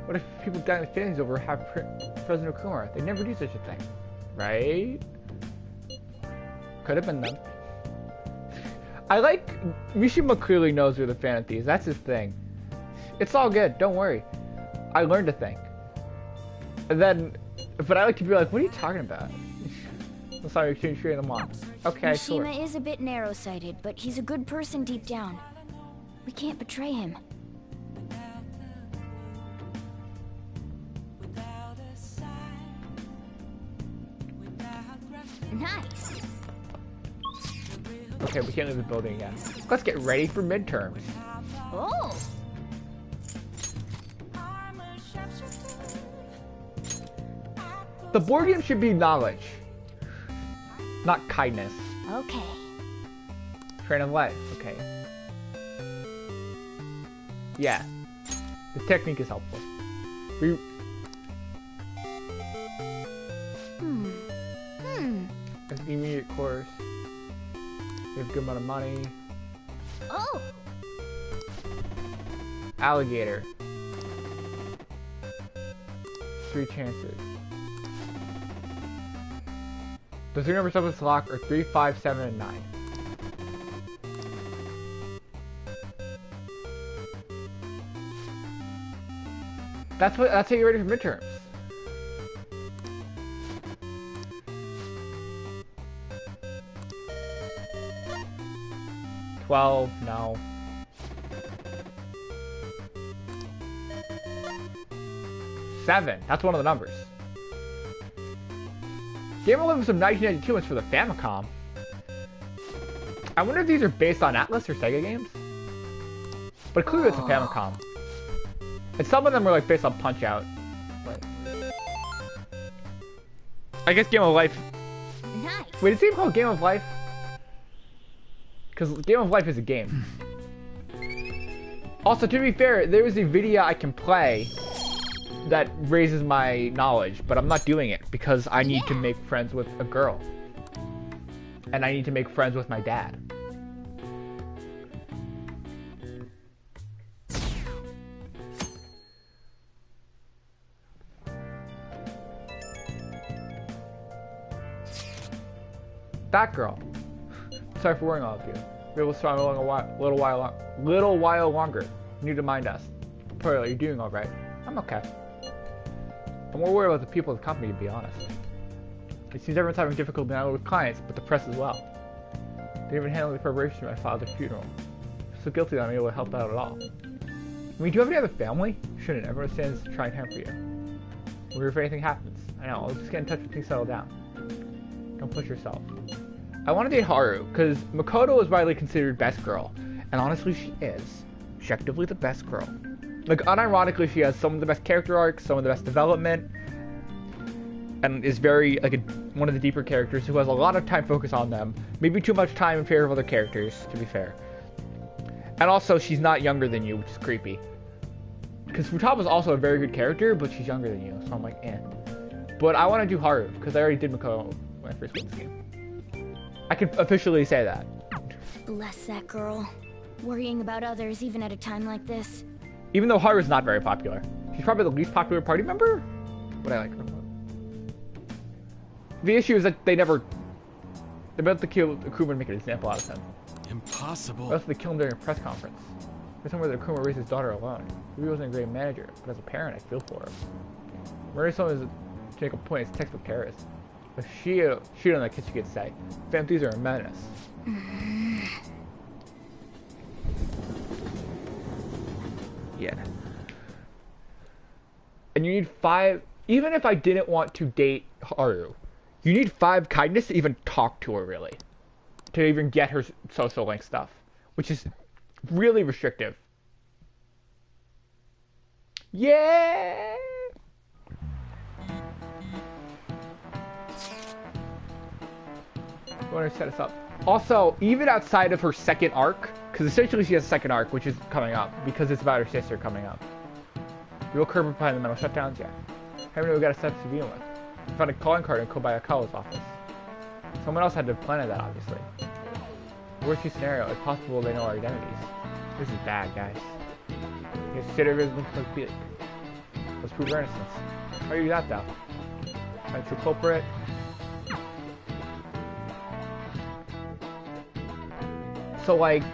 What if people die in feelings over President Okumura? They never do such a thing. Right? Could have been them. I like... Mishima clearly knows we're the fan of thieves. That's his thing. It's all good. Don't worry. I learned a thing. And then... But I like to be like, what are you talking about? Let's not exchange them on. Okay, sure. Mishima is a bit narrow-sighted, but he's a good person deep down. We can't betray him. Nice. Okay, we can't leave the building again. Let's get ready for midterms. Oh. The board game should be knowledge, not kindness. Okay. Train of life. Okay. Yeah. The technique is helpful. It's the immediate course. We have a good amount of money. Oh. Alligator. 3 chances. The 3 numbers up in this lock are 3, 5, 7, and 9. That's how you're ready for midterms. No. Seven. That's one of the numbers. Game of Life was some 1992 ones for the Famicom. I wonder if these are based on Atlas or Sega games. But clearly it's a Famicom. And some of them are like based on Punch-Out. But... I guess Game of Life... Nice. Wait, is it called Game of Life? Because Game of Life is a game. Also, to be fair, there is a video I can play that raises my knowledge, but I'm not doing it because I need to make friends with a girl. And I need to make friends with my dad. That girl. Sorry for worrying all of you. We will start along a little while longer. You need to mind us. Pearl, you're doing all right. I'm okay. I'm more worried about the people of the company, to be honest. It seems everyone's having difficulty not only with clients, but the press as well. They didn't even handle the preparation of my father's funeral. I'm so guilty that I'm able to help out at all. I mean, do you have any other family? Shouldn't. Everyone stands to try and help for you. Or if anything happens. I know, I'll just get in touch when things settle down. Don't push yourself. I want to date Haru, because Makoto is widely considered best girl. And honestly, she is. Objectively the best girl. Like, unironically, she has some of the best character arcs, some of the best development, and is very, like, one of the deeper characters who has a lot of time focused on them. Maybe too much time in favor of other characters, to be fair. And also, she's not younger than you, which is creepy. Because Futaba is also a very good character, but she's younger than you, so I'm like, eh. But I want to do Haru, because I already did Makoto when I first played this game. I can officially say that. Bless that girl. Worrying about others even at a time like this. Even though Haru's not very popular. She's probably the least popular party member? But I like her. The issue is that they're about to kill Okumura and make an example out of him. Impossible. What else did they kill him during a press conference? There's somewhere that Okumura raised his daughter alone. He wasn't a great manager, but as a parent, I feel for him. Murdering someone is, to make a point, is textbook terrorist. But she don't like what you could say. Fam, these are a menace. Yeah. And you need 5... even if I didn't want to date Haru, you need 5 kindness to even talk to her, really. To even get her social link stuff. Which is really restrictive. Yeah! I want to set us up. Also, even outside of her second arc, because essentially she has a second arc, which is coming up, because it's about her sister coming up. Real curve behind the mental shutdowns, yeah. Haven't really got a step to begin with. I found a calling card in Kobayakawa's office. Someone else had to have planted that, obviously. Worst case scenario, it's possible they know our identities. This is bad, guys. You consider it as let's prove our innocence. How do you do that, though? Find true culprit. So, like,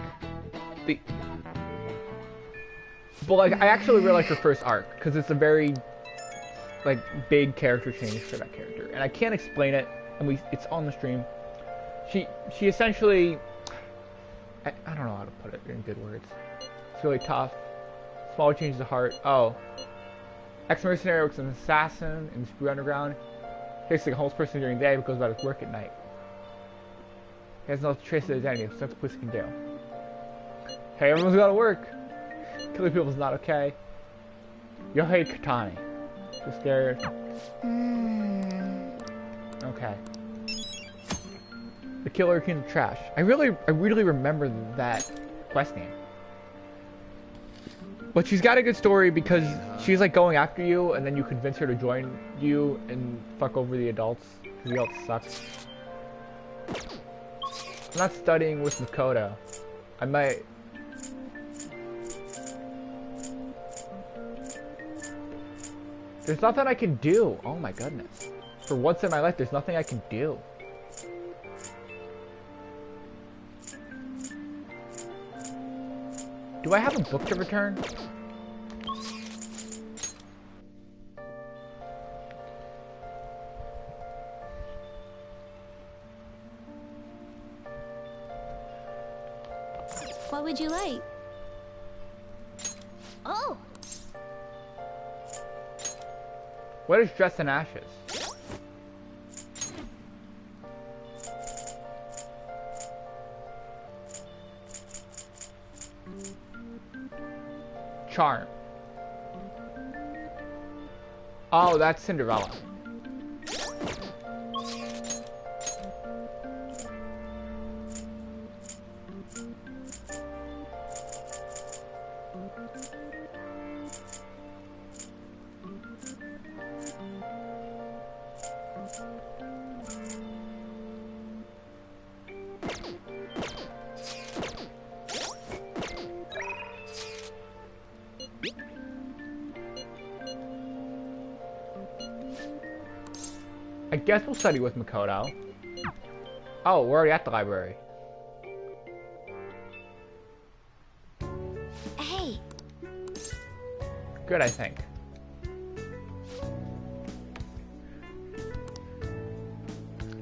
but, like, I actually really like her first arc, because it's a very, like, big character change for that character. And I can't explain it, and it's on the stream. She essentially, I don't know how to put it in good words. It's really tough. Small changes of heart. Oh. Ex-mercenary works as an assassin in the Sprue Underground. Takes like a homeless person during the day, but goes about his work at night. He has no trace of his identity, so that's what police can do. Hey, everyone's gotta work. Killing people is not okay. Yohei Katani. Too scared. Okay. The Killer King of Trash. I really remember that quest name. But she's got a good story because she's like going after you, and then you convince her to join you and fuck over the adults because the adults suck. I'm not studying with Makoto. I might. There's nothing I can do. Oh my goodness. For once in my life, there's nothing I can do. Do I have a book to return? What would you like? Oh! What is Dress in Ashes? Charm. Oh, that's Cinderella. I guess we'll study with Makoto. Oh, we're already at the library. Hey. Good, I think.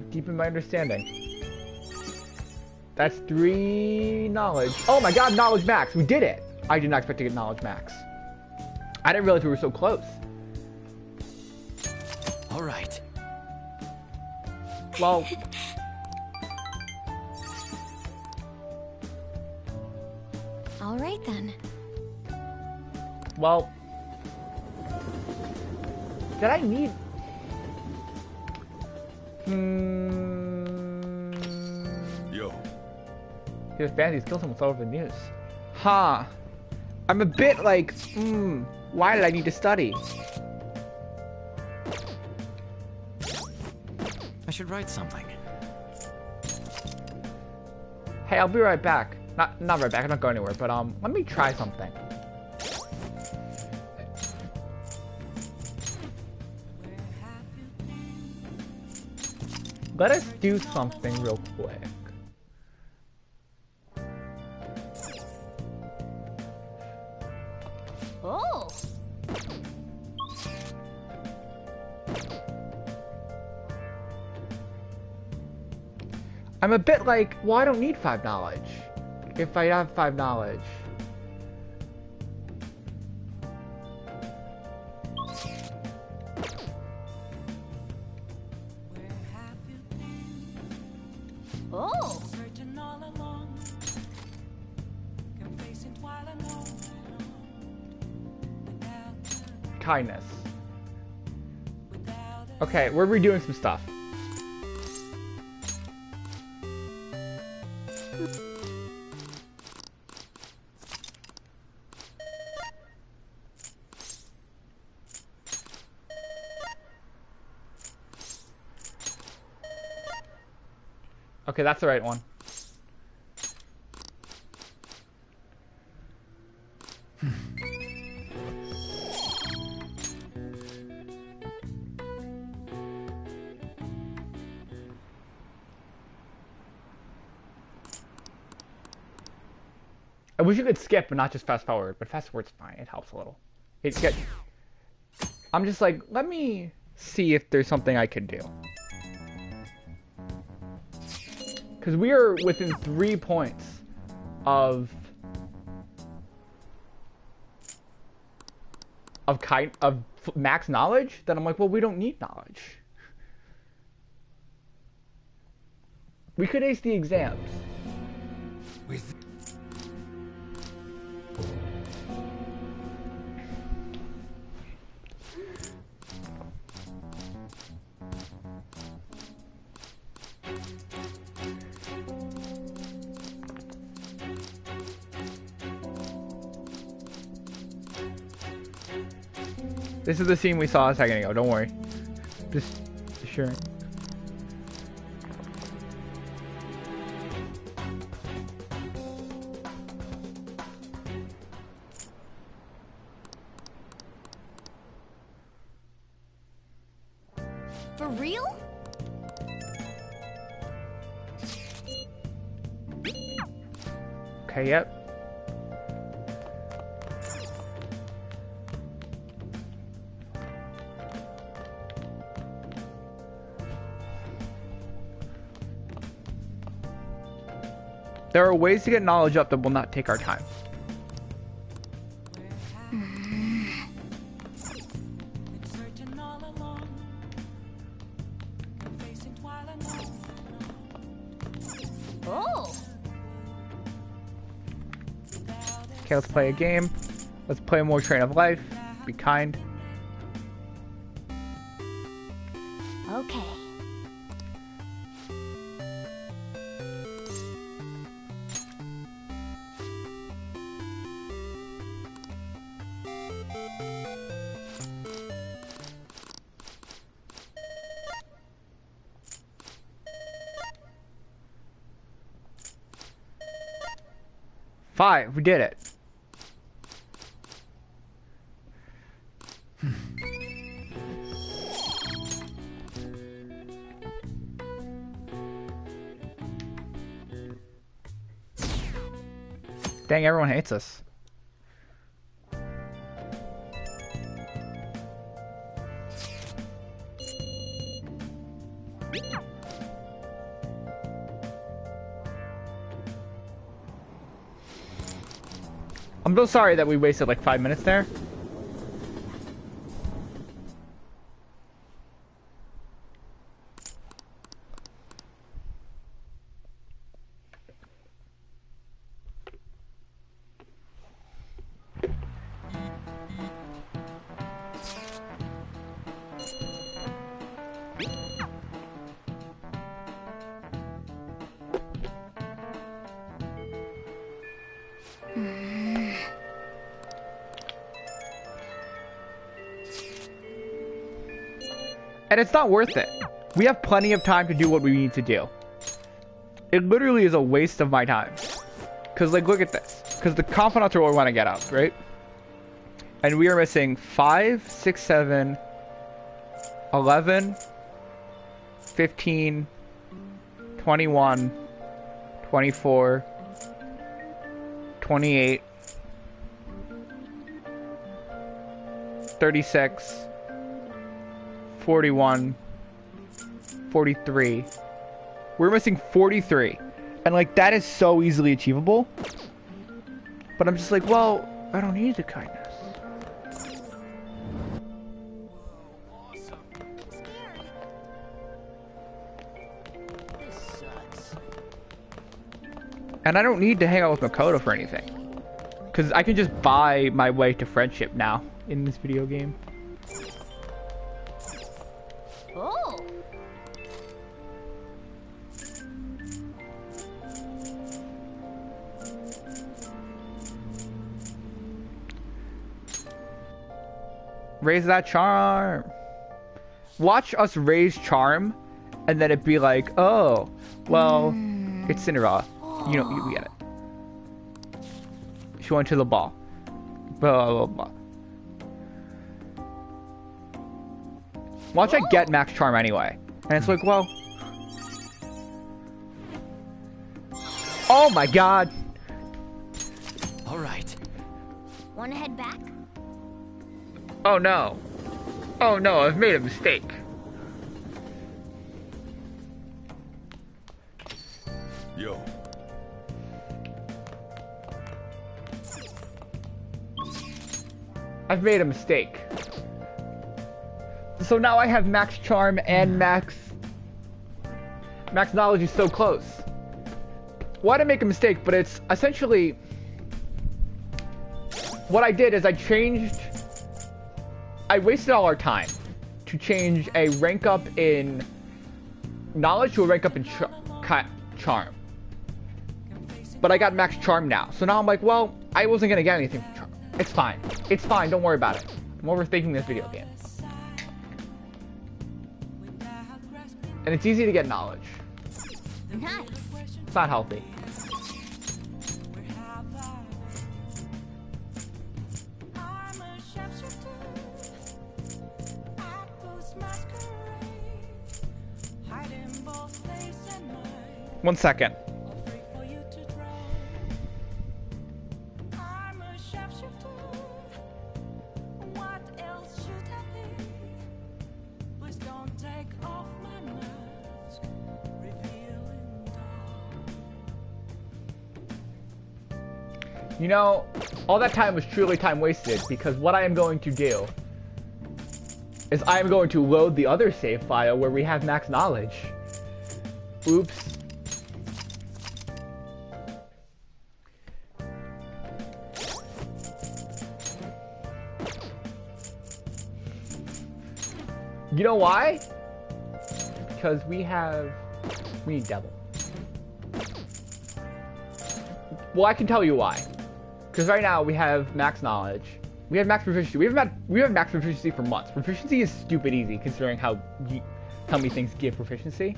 Deepen my understanding. That's 3 knowledge. Oh my god, knowledge max! We did it! I did not expect to get knowledge max. I didn't realize we were so close. Alright. Well... Alright then. Well... Did I need... Yo. He was banned, he's killed someone all over the news. Huh. I'm a bit like, why did I need to study? I should write something. Hey, I'll be right back. Not right back, I'm not going anywhere, but let me try something. Let us do something real quick. Oh! I'm a bit like, well, I don't need 5 knowledge. If I have 5 knowledge. Oh! Kindness. Okay, we're redoing some stuff. Okay, that's the right one. I wish you could skip and not just fast forward, but fast forward's fine. It helps a little. I'm just like, let me see if there's something I could do. Because we are within 3 points of max knowledge. Then I'm like, well, we don't need knowledge. We could ace the exams. This is the scene we saw a second ago, don't worry. Just assuring. For real? Okay, yep. There are ways to get knowledge up that will not take our time. Oh! Okay, let's play a game. Let's play more Train of Life. Be kind. Okay. Five, we did it. Dang, everyone hates us. I'm so sorry that we wasted like 5 minutes there. And it's not worth it. We have plenty of time to do what we need to do. It literally is a waste of my time. Because, like, look at this. Because the confidants are what we want to get up, right? And we are missing 5, 6, 7, 11, 15, 21, 24, 28, 36, 41, 43. We're missing 43. And like that is so easily achievable. But I'm just like, well, I don't need the kindness. This sucks. And I don't need to hang out with Makoto for anything. Because I can just buy my way to friendship now in this video game. Oh. Raise that charm. Watch us raise charm, and then it'd be like, oh, well, it's Cinderella. You know, you get it. She went to the ball. Blah, blah, blah. Watch I get max charm anyway. And it's like, well. Oh my god. All right. Wanna head back? Oh no. Oh no, I've made a mistake. Yo. I've made a mistake. So now I have max charm and max knowledge is so close. Well, I didn't make a mistake, but it's essentially what I did is I wasted all our time to change a rank up in knowledge to a rank up in charm. But I got max charm now. So now I'm like, well, I wasn't gonna get anything from charm. It's fine. It's fine. Don't worry about it. I'm overthinking this video game. And it's easy to get knowledge. Nice. It's not healthy. One second. You know, all that time was truly time wasted because what I am going to do is I am going to load the other save file where we have max knowledge. Oops. You know why? Because we need devil. Well, I can tell you why. Because right now we have max knowledge. We have max proficiency. We have max proficiency for months. Proficiency is stupid easy considering how many things give proficiency.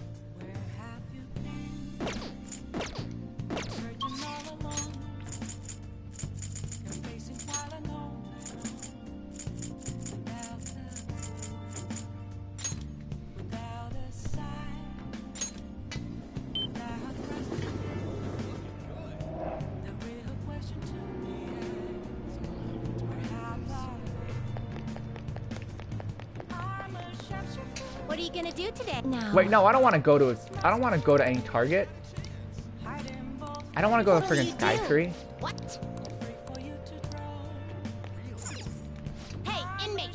What are you gonna do today? No. Wait, no, I don't want to go to any target. I don't want to go to the friggin' Sky Tree. What? Hey, inmate!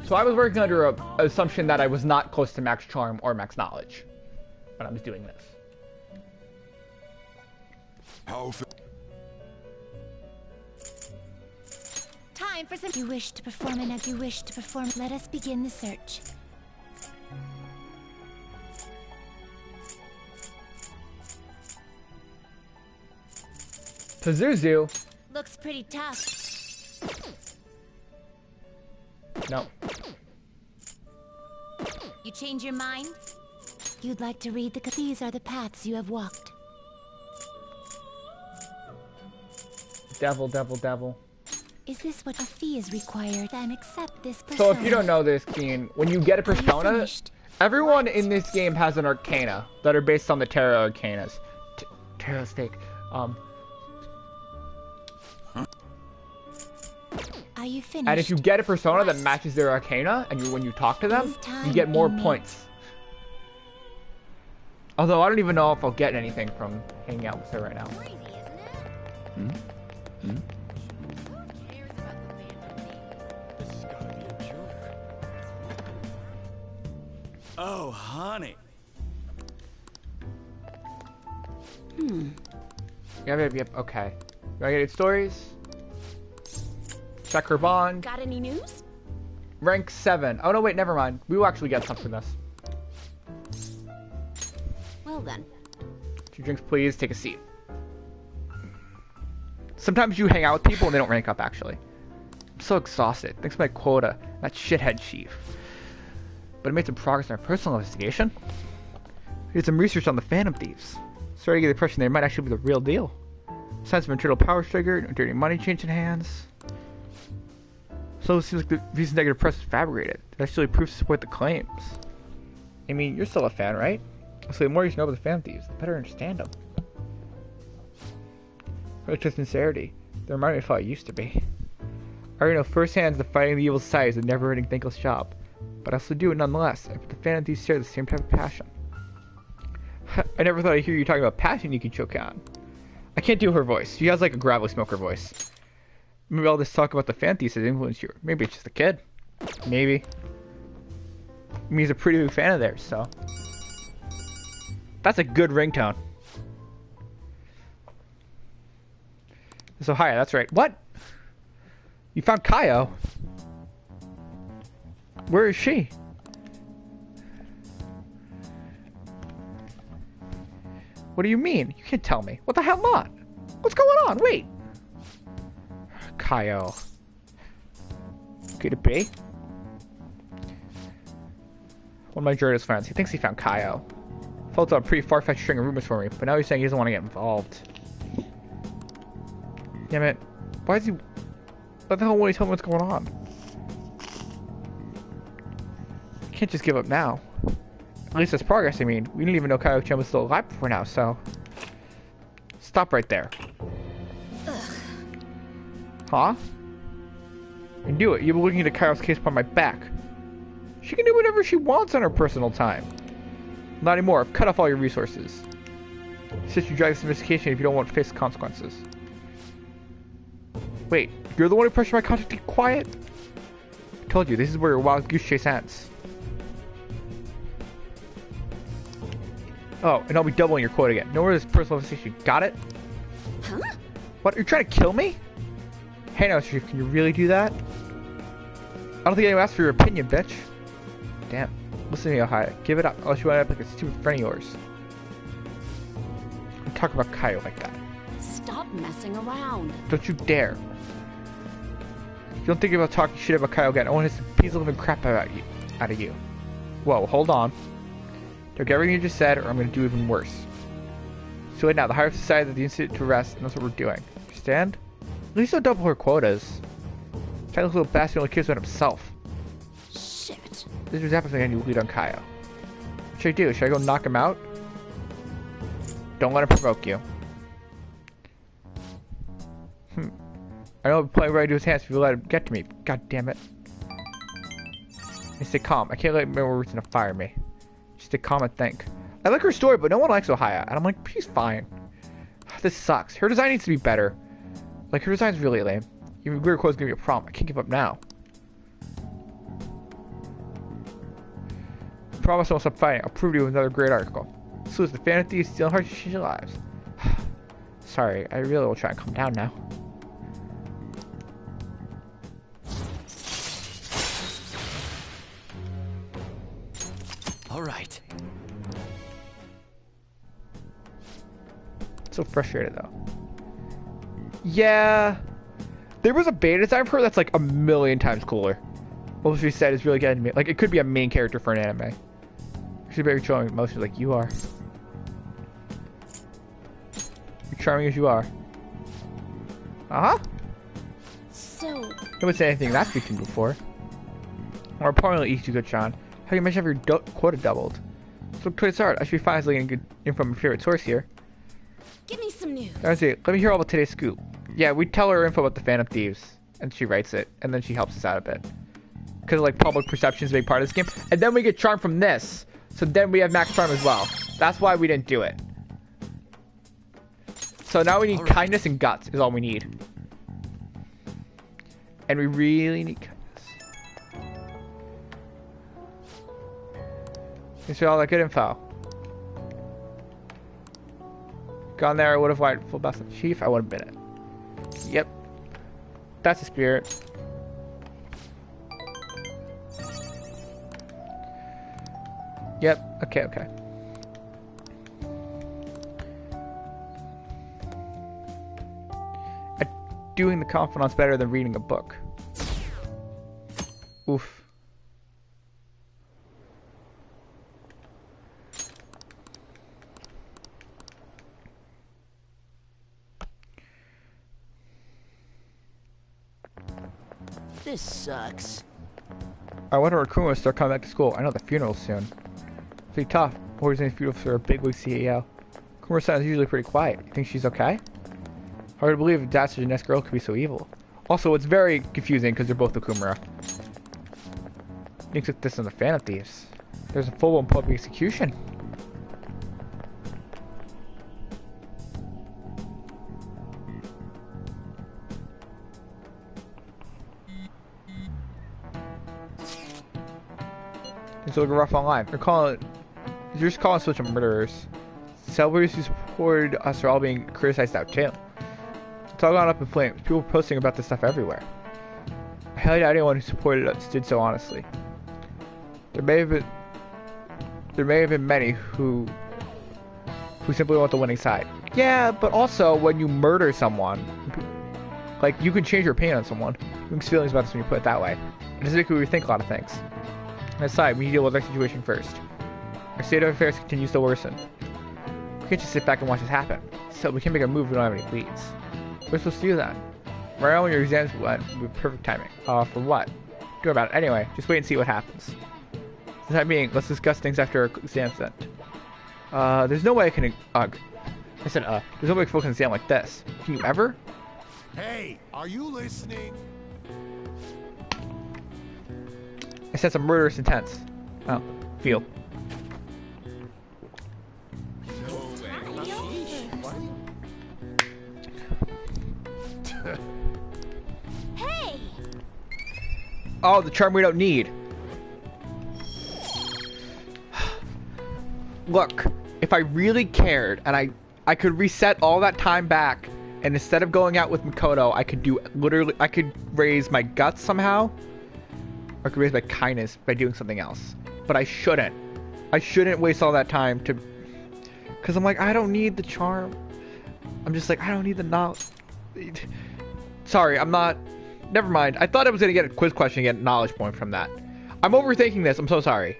So I was working under a assumption that I was not close to max charm or max knowledge when I was doing this. Time for some. You wish to perform, and as you wish to perform, let us begin the search. Pazuzu. Looks pretty tough. No. You change your mind? You'd like to read the. These are the paths you have walked. Devil, devil, devil. Is this what a fee is required? Then accept this persona. So if you don't know this, Keen, when you get a persona, everyone in this game has an arcana that are based on the tarot arcanas. Tarot stake. Are you finished? And if you get a persona that matches their arcana, and when you talk to them, you get more points. Although I don't even know if I'll get anything from hanging out with her right now. Hmm? Hmm? Oh, honey. Yep, okay. You wanna get stories? Check her bond. Got any news? Rank 7. Oh no, wait, never mind. We will actually get something from this. Well then. 2 drinks, please. Take a seat. Sometimes you hang out with people and they don't rank up, actually. I'm so exhausted. Thanks to my quota. That shithead chief. But I made some progress in our personal investigation. We did some research on the Phantom Thieves. Starting to get the impression they might actually be the real deal. Signs of internal power triggered, dirty money changing hands. So it seems like these negative press is fabricated. It actually proves to support the claims. I mean, you're still a fan, right? So the more you know about the Phantom Thieves, the better understand them. Really to sincerity, they remind me of how I used to be. I already know firsthand that fighting the evil society is a never-ending thankless job, but I also do it nonetheless. The Phantom Thieves share the same type of passion. I never thought I'd hear you talking about passion you could choke on. I can't do her voice. She has like a gravelly smoker voice. Maybe all this talk about the Phantom Thieves has influenced you. Maybe it's just a kid. Maybe. I mean, he's a pretty big fan of theirs, so. That's a good ringtone. So, hi, that's right. What? You found Kaio? Where is she? What do you mean? You can't tell me. What the hell not? What's going on? Wait. Kaio. Could it be? One of my journalist friends, he thinks he found Kaio. Floats out a pretty far-fetched string of rumors for me, but now he's saying he doesn't want to get involved. Damn it. Why is he... What the hell won't he tell me what's going on? I can't just give up now. At least there's progress, I mean. We didn't even know Kaio-chan was still alive before now, so... Stop right there. Ugh. Huh? And do it. You've been looking into Kaio's case upon my back. She can do whatever she wants on her personal time. Not anymore. I've cut off all your resources. Since you drive this investigation if you don't want to face the consequences. Wait, you're the one who pressured my contact to keep quiet? I told you, this is where your wild goose chase ends. Oh, and I'll be doubling your quota again. No more of this personal investigation. Got it? Huh? What? You're trying to kill me? Hey now, Chief, can you really do that? I don't think anyone asked for your opinion, bitch. Damn. Listen to me, Ohio. Give it up, unless you want to act like a stupid friend of yours. Don't talk about Kaio like that. Stop messing around. Don't you dare. If you don't think about talking shit about Kaio again, I want to piece of living crap out of you. Whoa, hold on. Don't get everything you just said, or I'm going to do even worse. So right now, the higher decided that the incident to arrest, and that's what we're doing. Understand? At least don't double her quotas. Tiny little bastard only cares about himself. Shit. This was happening and you lead on Kaio. What should I do? Should I go knock him out? Don't let him provoke you. I know I'll be playing right into his hands if you let him get to me. God damn it. And stay calm. I can't let my words to fire me. Just stay calm and think. I like her story, but no one likes Ohio. And I'm like, she's fine. This sucks. Her design needs to be better. Like, her design's really lame. Even weird quote's gonna be a problem. I can't give up now. I promise I won't stop fighting. I'll prove to you with another great article. So is the Phantom Thieves stealing hearts and change lives? Sorry, I really will try and calm down now. All right. So frustrated though. Yeah, there was a beta design for her that's like a million times cooler. What she said is really getting me. Like, it could be a main character for an anime. She's very showing emotions like you are. You're charming as you are. So. No one said anything that we can before. Or apparently Ichigo-chan. How do you mention have your quota doubled? So to start, I should be finally getting good info from my favorite source here. Give me some news. Let me hear all about today's scoop. Yeah, we tell her info about the Phantom Thieves, and she writes it, and then she helps us out a bit. Because like public perception is a big part of this game, and then we get charm from this, so then we have max charm as well. That's why we didn't do it. So now we need kindness and guts is all we need, and we really need kindness. Thanks for all that good info. Gone there, I would have wired full best chief. I would have been it. Yep. That's the spirit. Yep. Okay, okay. Doing the confidant's better than reading a book. Oof. This sucks. I wonder when Okumura will start coming back to school. I know the funeral's soon. It's pretty tough. Always in the funeral for a bigwig CEO. Okumura sounds usually pretty quiet. You think she's okay? Hard to believe a dastard next girl could be so evil. Also, it's very confusing because they're both Okumura. Thinks that this is a fan of thieves. There's a full-blown public execution. It's looking rough online. They're just calling switch of murderers. Celebrities who supported us are all being criticized out too. It's all gone up in flames. People posting about this stuff everywhere. I highly doubt anyone who supported us did so honestly. There may have been many who simply want the winning side. Yeah, but also when you murder someone, like you can change your opinion on someone. Mixed feelings about this when you put it that way. It doesn't make you rethink a lot of things. And aside, we need to deal with our situation first. Our state of affairs continues to worsen. We can't just sit back and watch this happen. So we can't make a move if we don't have any leads. We're supposed to do that. Right now when your exams went with perfect timing. For what? Don't worry about it. Anyway, just wait and see what happens. For the time being, let's discuss things after our exams end. There's no way I can... I said, there's no way I can focus on an exam like this. Can you ever? Hey, are you listening? I sense a murderous intent. Oh, feel. Hey! Oh, the charm we don't need. Look, if I really cared and I could reset all that time back, and instead of going out with Makoto, I could do literally, I could raise my guts somehow, or I could raise my kindness by doing something else. But I shouldn't. I shouldn't waste all that time to, because I'm like, I don't need the charm. I'm just like, I don't need the knowledge. Sorry, I'm not. Never mind. I thought I was gonna get a quiz question and get a knowledge point from that. I'm overthinking this. I'm so sorry.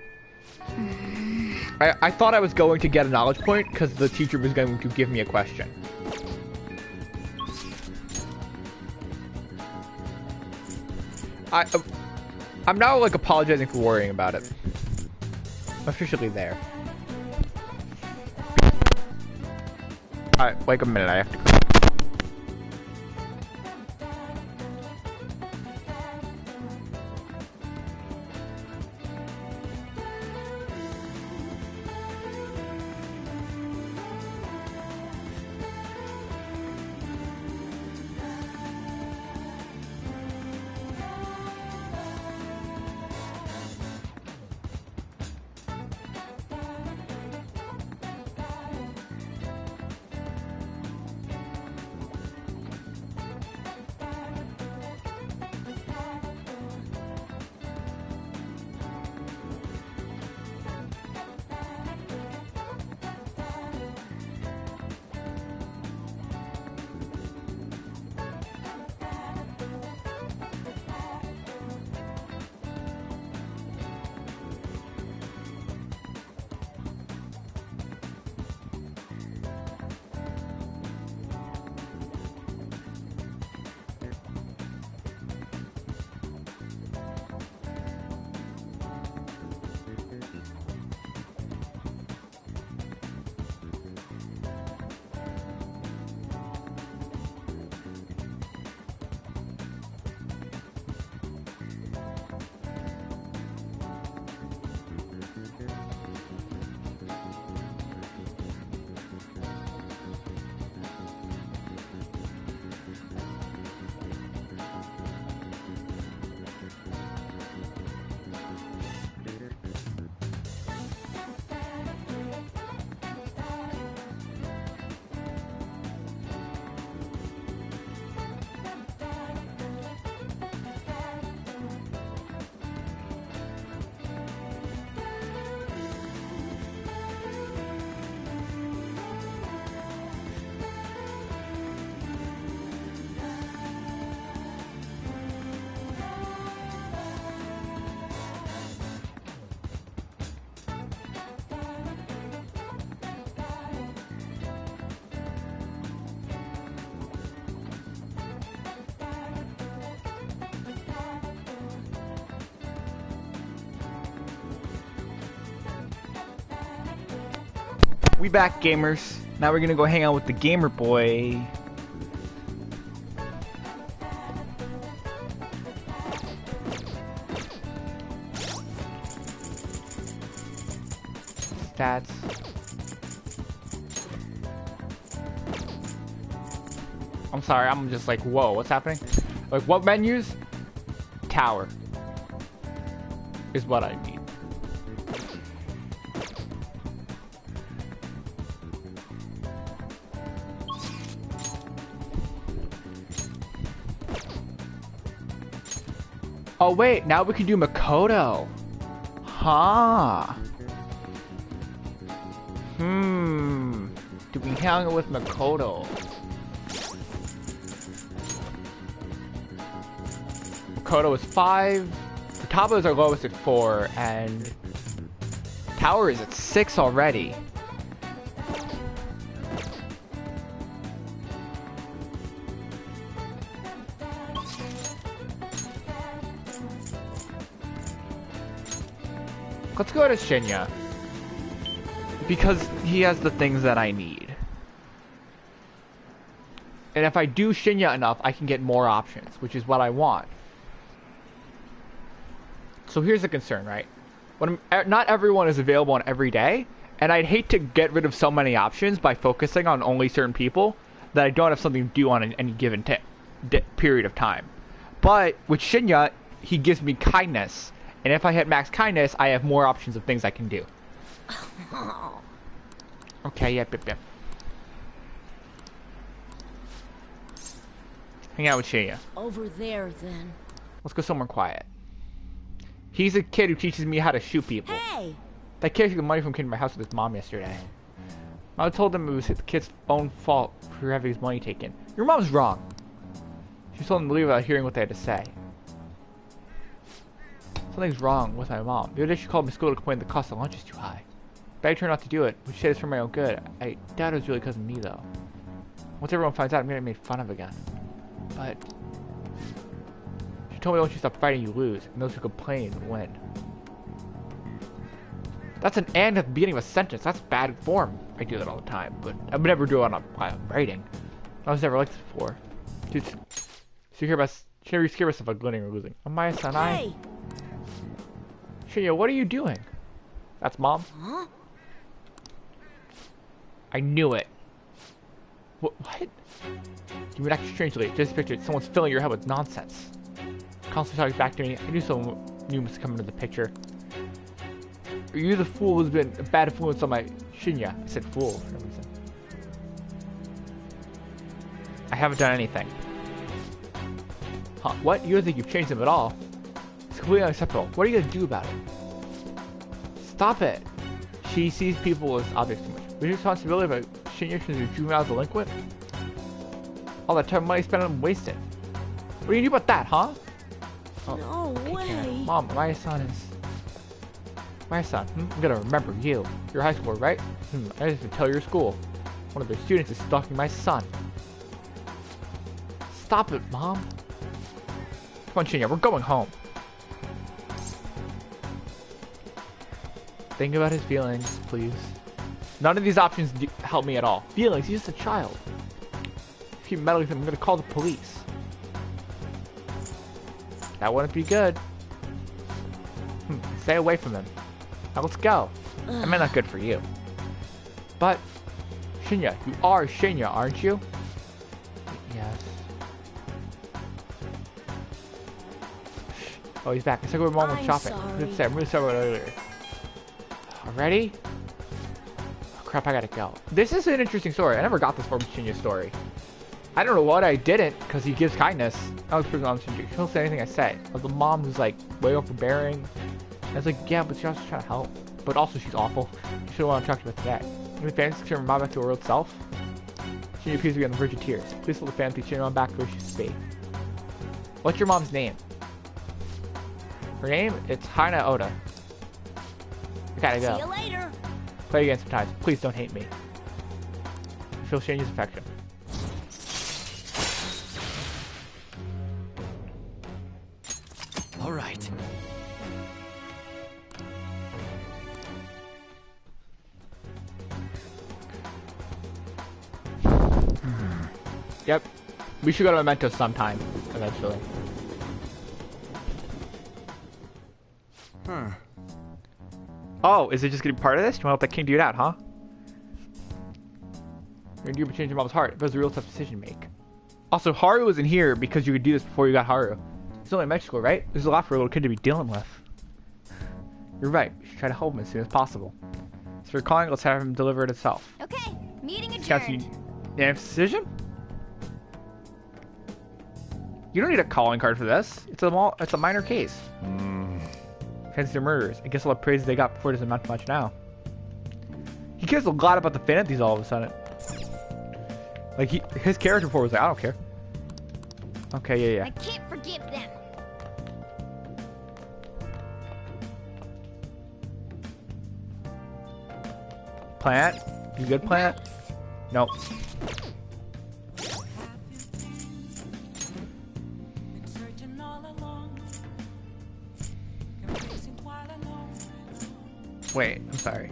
I thought I was going to get a knowledge point because the teacher was going to give me a question. I'm now like apologizing for worrying about it. I'm officially there. Alright, wait a minute. I have to go. We back, gamers. Now we're gonna go hang out with the gamer boy. Stats. I'm sorry, I'm just like, whoa, what's happening? Like, what menus? Tower is what I need. Oh wait, now we can do Makoto. Huh. Do we hang out with Makoto? Makoto is 5. Futaba is our lowest at 4, and Tower is at 6 already. Let's go to Shinya, because he has the things that I need. And if I do Shinya enough, I can get more options, which is what I want. So here's the concern, right? Not everyone is available on every day, and I'd hate to get rid of so many options by focusing on only certain people that I don't have something to do on any given period of time. But with Shinya, he gives me kindness. And if I hit max kindness, I have more options of things I can do. Okay, yep. Hang out with Shinya. Over there, then. Let's go somewhere quiet. He's a kid who teaches me how to shoot people. Hey! That kid took money from kid in my house with his mom yesterday. I told him it was the kid's own fault for having his money taken. Your mom's wrong. She told him to leave without hearing what they had to say. Something's wrong with my mom. The other day she called me school to complain the cost of lunch is too high. But I turned not to do it, which she said it's for my own good. I doubt it was really because of me, though. Once everyone finds out, I'm gonna get made fun of again. But she told me once you stop fighting, you lose, and those who complain win. That's an and at the beginning of a sentence. That's bad form. I do that all the time, but I would never do it on writing. I was never like this before. Dude, so you hear about? She never scared herself about winning or losing. Amaya-san, Hey! Shinya, what are you doing? That's Mom? Huh? I knew it. What? You would actually translate this picture. Someone's filling your head with nonsense. Constantly talking back to me. I knew someone new must come into the picture. Are you the fool who's been a bad influence on my Shinya? I said fool for no reason. I haven't done anything. Huh? What? You don't think you've changed him at all? It's completely unacceptable. What are you gonna do about it? Stop it. She sees people as objects too much. Was your responsibility about Shinya turns into a juvenile delinquent? All that time and money spent on him wasted. What are you gonna do about that, huh? Oh, No way. Karen. Mom, Maya-san is... Maya-san, I'm gonna remember you. You're a high schooler, right? I just tell your school. One of their students is stalking my son. Stop it, Mom. Come on, Shinya, we're going home. Think about his feelings, please. None of these options help me at all. Feelings, he's just a child. If you meddle with him, I'm gonna call the police. That wouldn't be good. Stay away from him. Now let's go. I mean, not good for you. But, Shinya, you are Shinya, aren't you? Yes. Oh, he's back. I said Mom went shopping. I'm really sorry about earlier. Ready? Oh, crap, I gotta go. This is an interesting story. I never got this from Shinya's story. I don't know what I didn't, because he gives kindness. I was pretty honest with you. She'll say anything I say. But the mom who's like way overbearing. I was like, yeah, but she's also trying to help. But also, she's awful. You should want to talk to about today. Any fans can turn mom back to her old self? Shinya appears to be on the verge of tears. Please let the fans turn mom back to where she used to be. What's your mom's name? Her name? It's Hina Oda. I gotta go. See you later. Play again sometimes. Please don't hate me. Feel Shinya's affection. All right. Yep. We should go to Memento sometime, eventually. Huh. Oh, is it just gonna be part of this? You wanna help that king dude out, huh? You're gonna do change your mom's heart. It was a real tough decision to make. Also, Haru was in here because you could do this before you got Haru. It's only Mexico, right? There's a lot for a little kid to be dealing with. You're right. We should try to help him as soon as possible. So for calling, let's have him deliver it itself. Okay, meeting Scout, adjourned. you have a decision? You don't need a calling card for this. It's a minor case. Hence their murders. I guess all the praise they got before doesn't amount to much now. He cares a lot about the Fanathies all of a sudden. Like his character before was like, I don't care. Okay, yeah. I can't forgive them. Plant? You good, Plant? Nope. Wait, I'm sorry.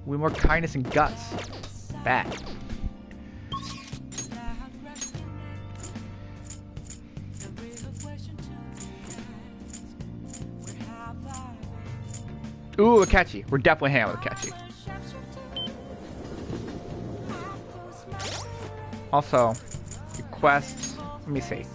With more kindness and guts. Bad. Ooh, Akechi. We're definitely hanging out with Akechi. Also, requests. Let me see.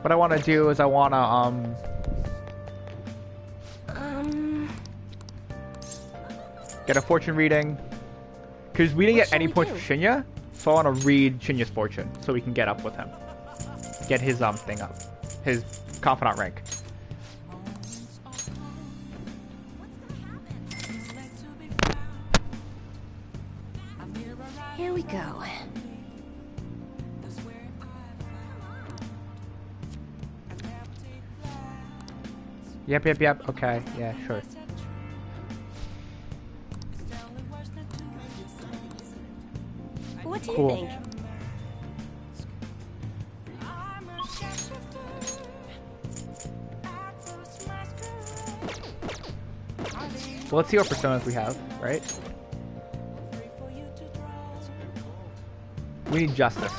What I want to do is I want to get a fortune reading, because we didn't get any points for Shinya, so I want to read Shinya's fortune so we can get up with him, get his thing up, his confidant rank. Here we go. Yep. Okay, yeah, sure. What do you Cool. think? Well, let's see what personas we have, right? We need justice.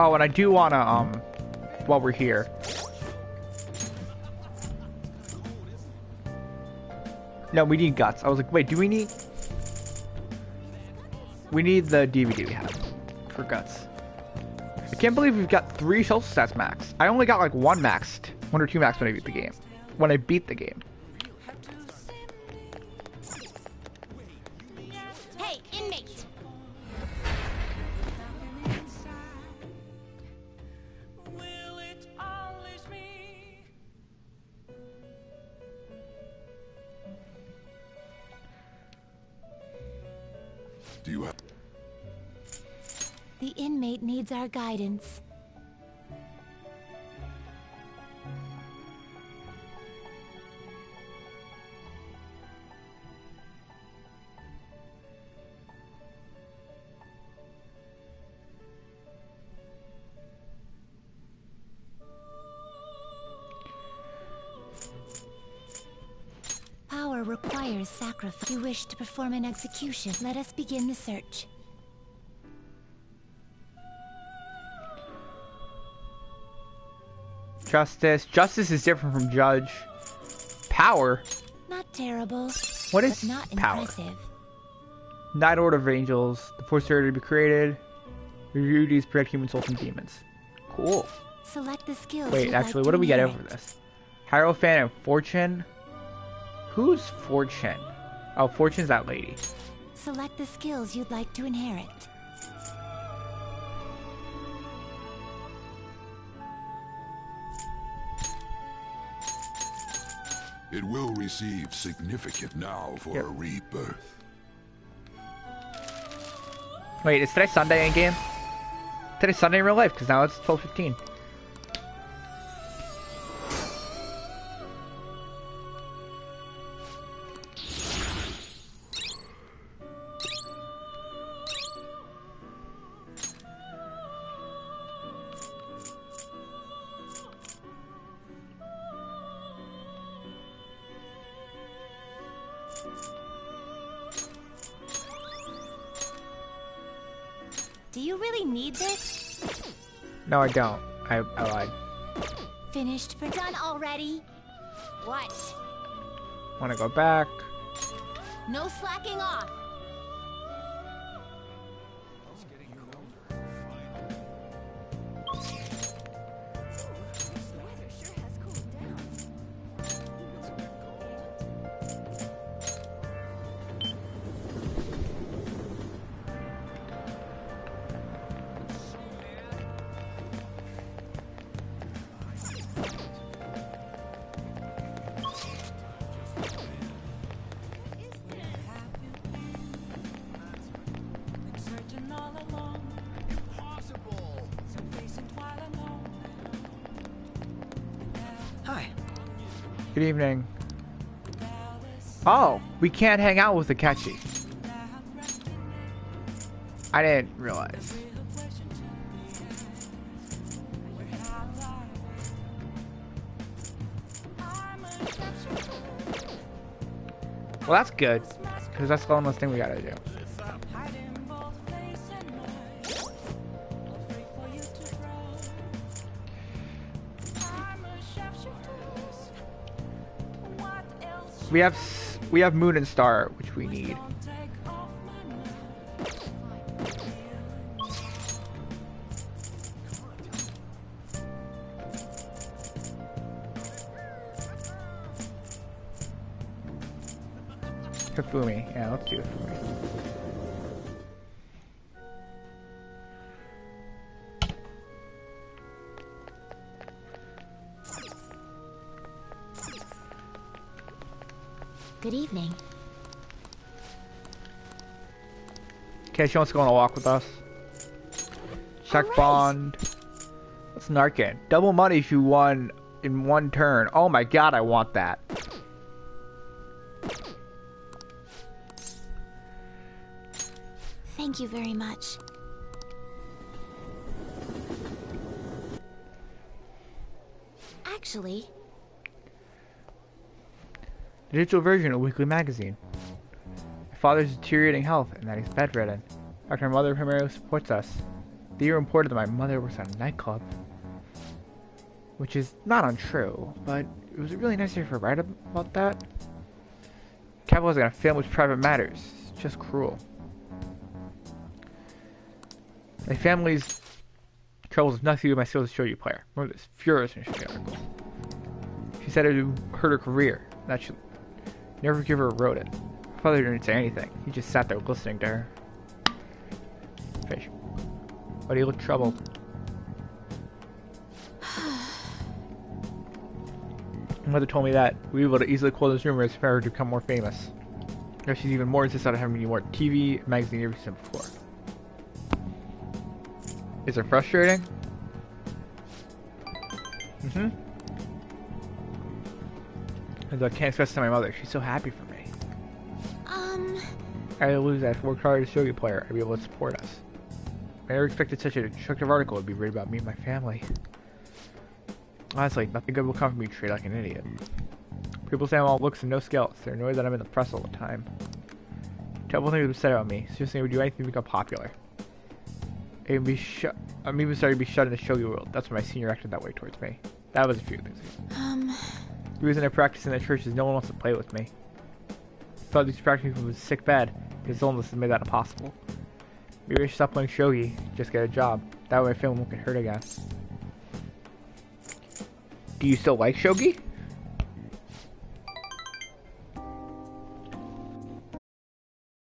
Oh, and I do wanna, while we're here. No, we need guts. I was like, wait, do we need... We need the DVD we have for guts. I can't believe we've got 3 social stats maxed. I only got like 1 maxed. 1 or 2 maxed when I beat the game. When I beat the game. Hey, inmate! Do you have... The inmate needs our guidance. Power requires sacrifice. You wish to perform an execution. Let us begin the search. Justice. Justice is different from judge. Power. Not terrible. What is but not power? impressive. Night Order of Angels. The force order to be created. Your duties protect human souls from demons. Cool. Select the skills. Wait, you'd actually, like what to do we get inherit. over this? Hierophant and Fortune? Who's Fortune? Oh, Fortune's that lady. Select the skills you'd like to inherit. It will receive significant now for a rebirth. Wait, is today Sunday in game? Today's Sunday in real life, because now it's 12:15. Do you really need this? No, I don't. I lied. Finished for done already? What? Want to go back? No slacking off. Good evening. Oh, we can't hang out with Akechi. I didn't realize. Well, that's good, because that's the almost thing we gotta do. We have Moon and Star, which we need. Kafumi, yeah, let's do Kafumi. Good evening. Okay, she wants to go on a walk with us. Check bond. What's Narcan? Double money if you won in one turn. Oh my god, I want that. Thank you very much. Actually, the digital version of a weekly magazine. My father's deteriorating health and that he's bedridden. After my mother primarily supports us. The year reported that my mother works at a nightclub. Which is not untrue, but it was really nice of her to write about that. Capitalizing on a family's private matters. It's just cruel. My family's troubles have nothing to do with my skills as a shogi player. More this furious in the article. She said it would hurt her career. That she never give her a wrote it. Her father didn't say anything. He just sat there listening to her. Fish. Why do you look troubled? My mother told me that we were able to easily quote those rumors for her to become more famous. Now she's even more insistent on having more TV, magazine interviews than before. Is it frustrating? Mm-hmm. And I can't express it to my mother. She's so happy for me. I lose that. Work hard as a shogi player. I'd be able to support us. I never expected such a destructive article would be written about me and my family. Honestly, nothing good will come from me treated like an idiot. People say I'm all looks and no skills. They're annoyed that I'm in the press all the time. Terrible things have been said about me. Seriously, I would do anything to become popular. I'm even starting to be shut in the shogi world. That's when my senior acted that way towards me. That was a few things ago. The reason I practice in the church is no one wants to play with me. I thought these practicing was sick bad, but his illness has made that impossible. Maybe I should stop playing shogi, just get a job. That way my family won't get hurt again. Do you still like shogi?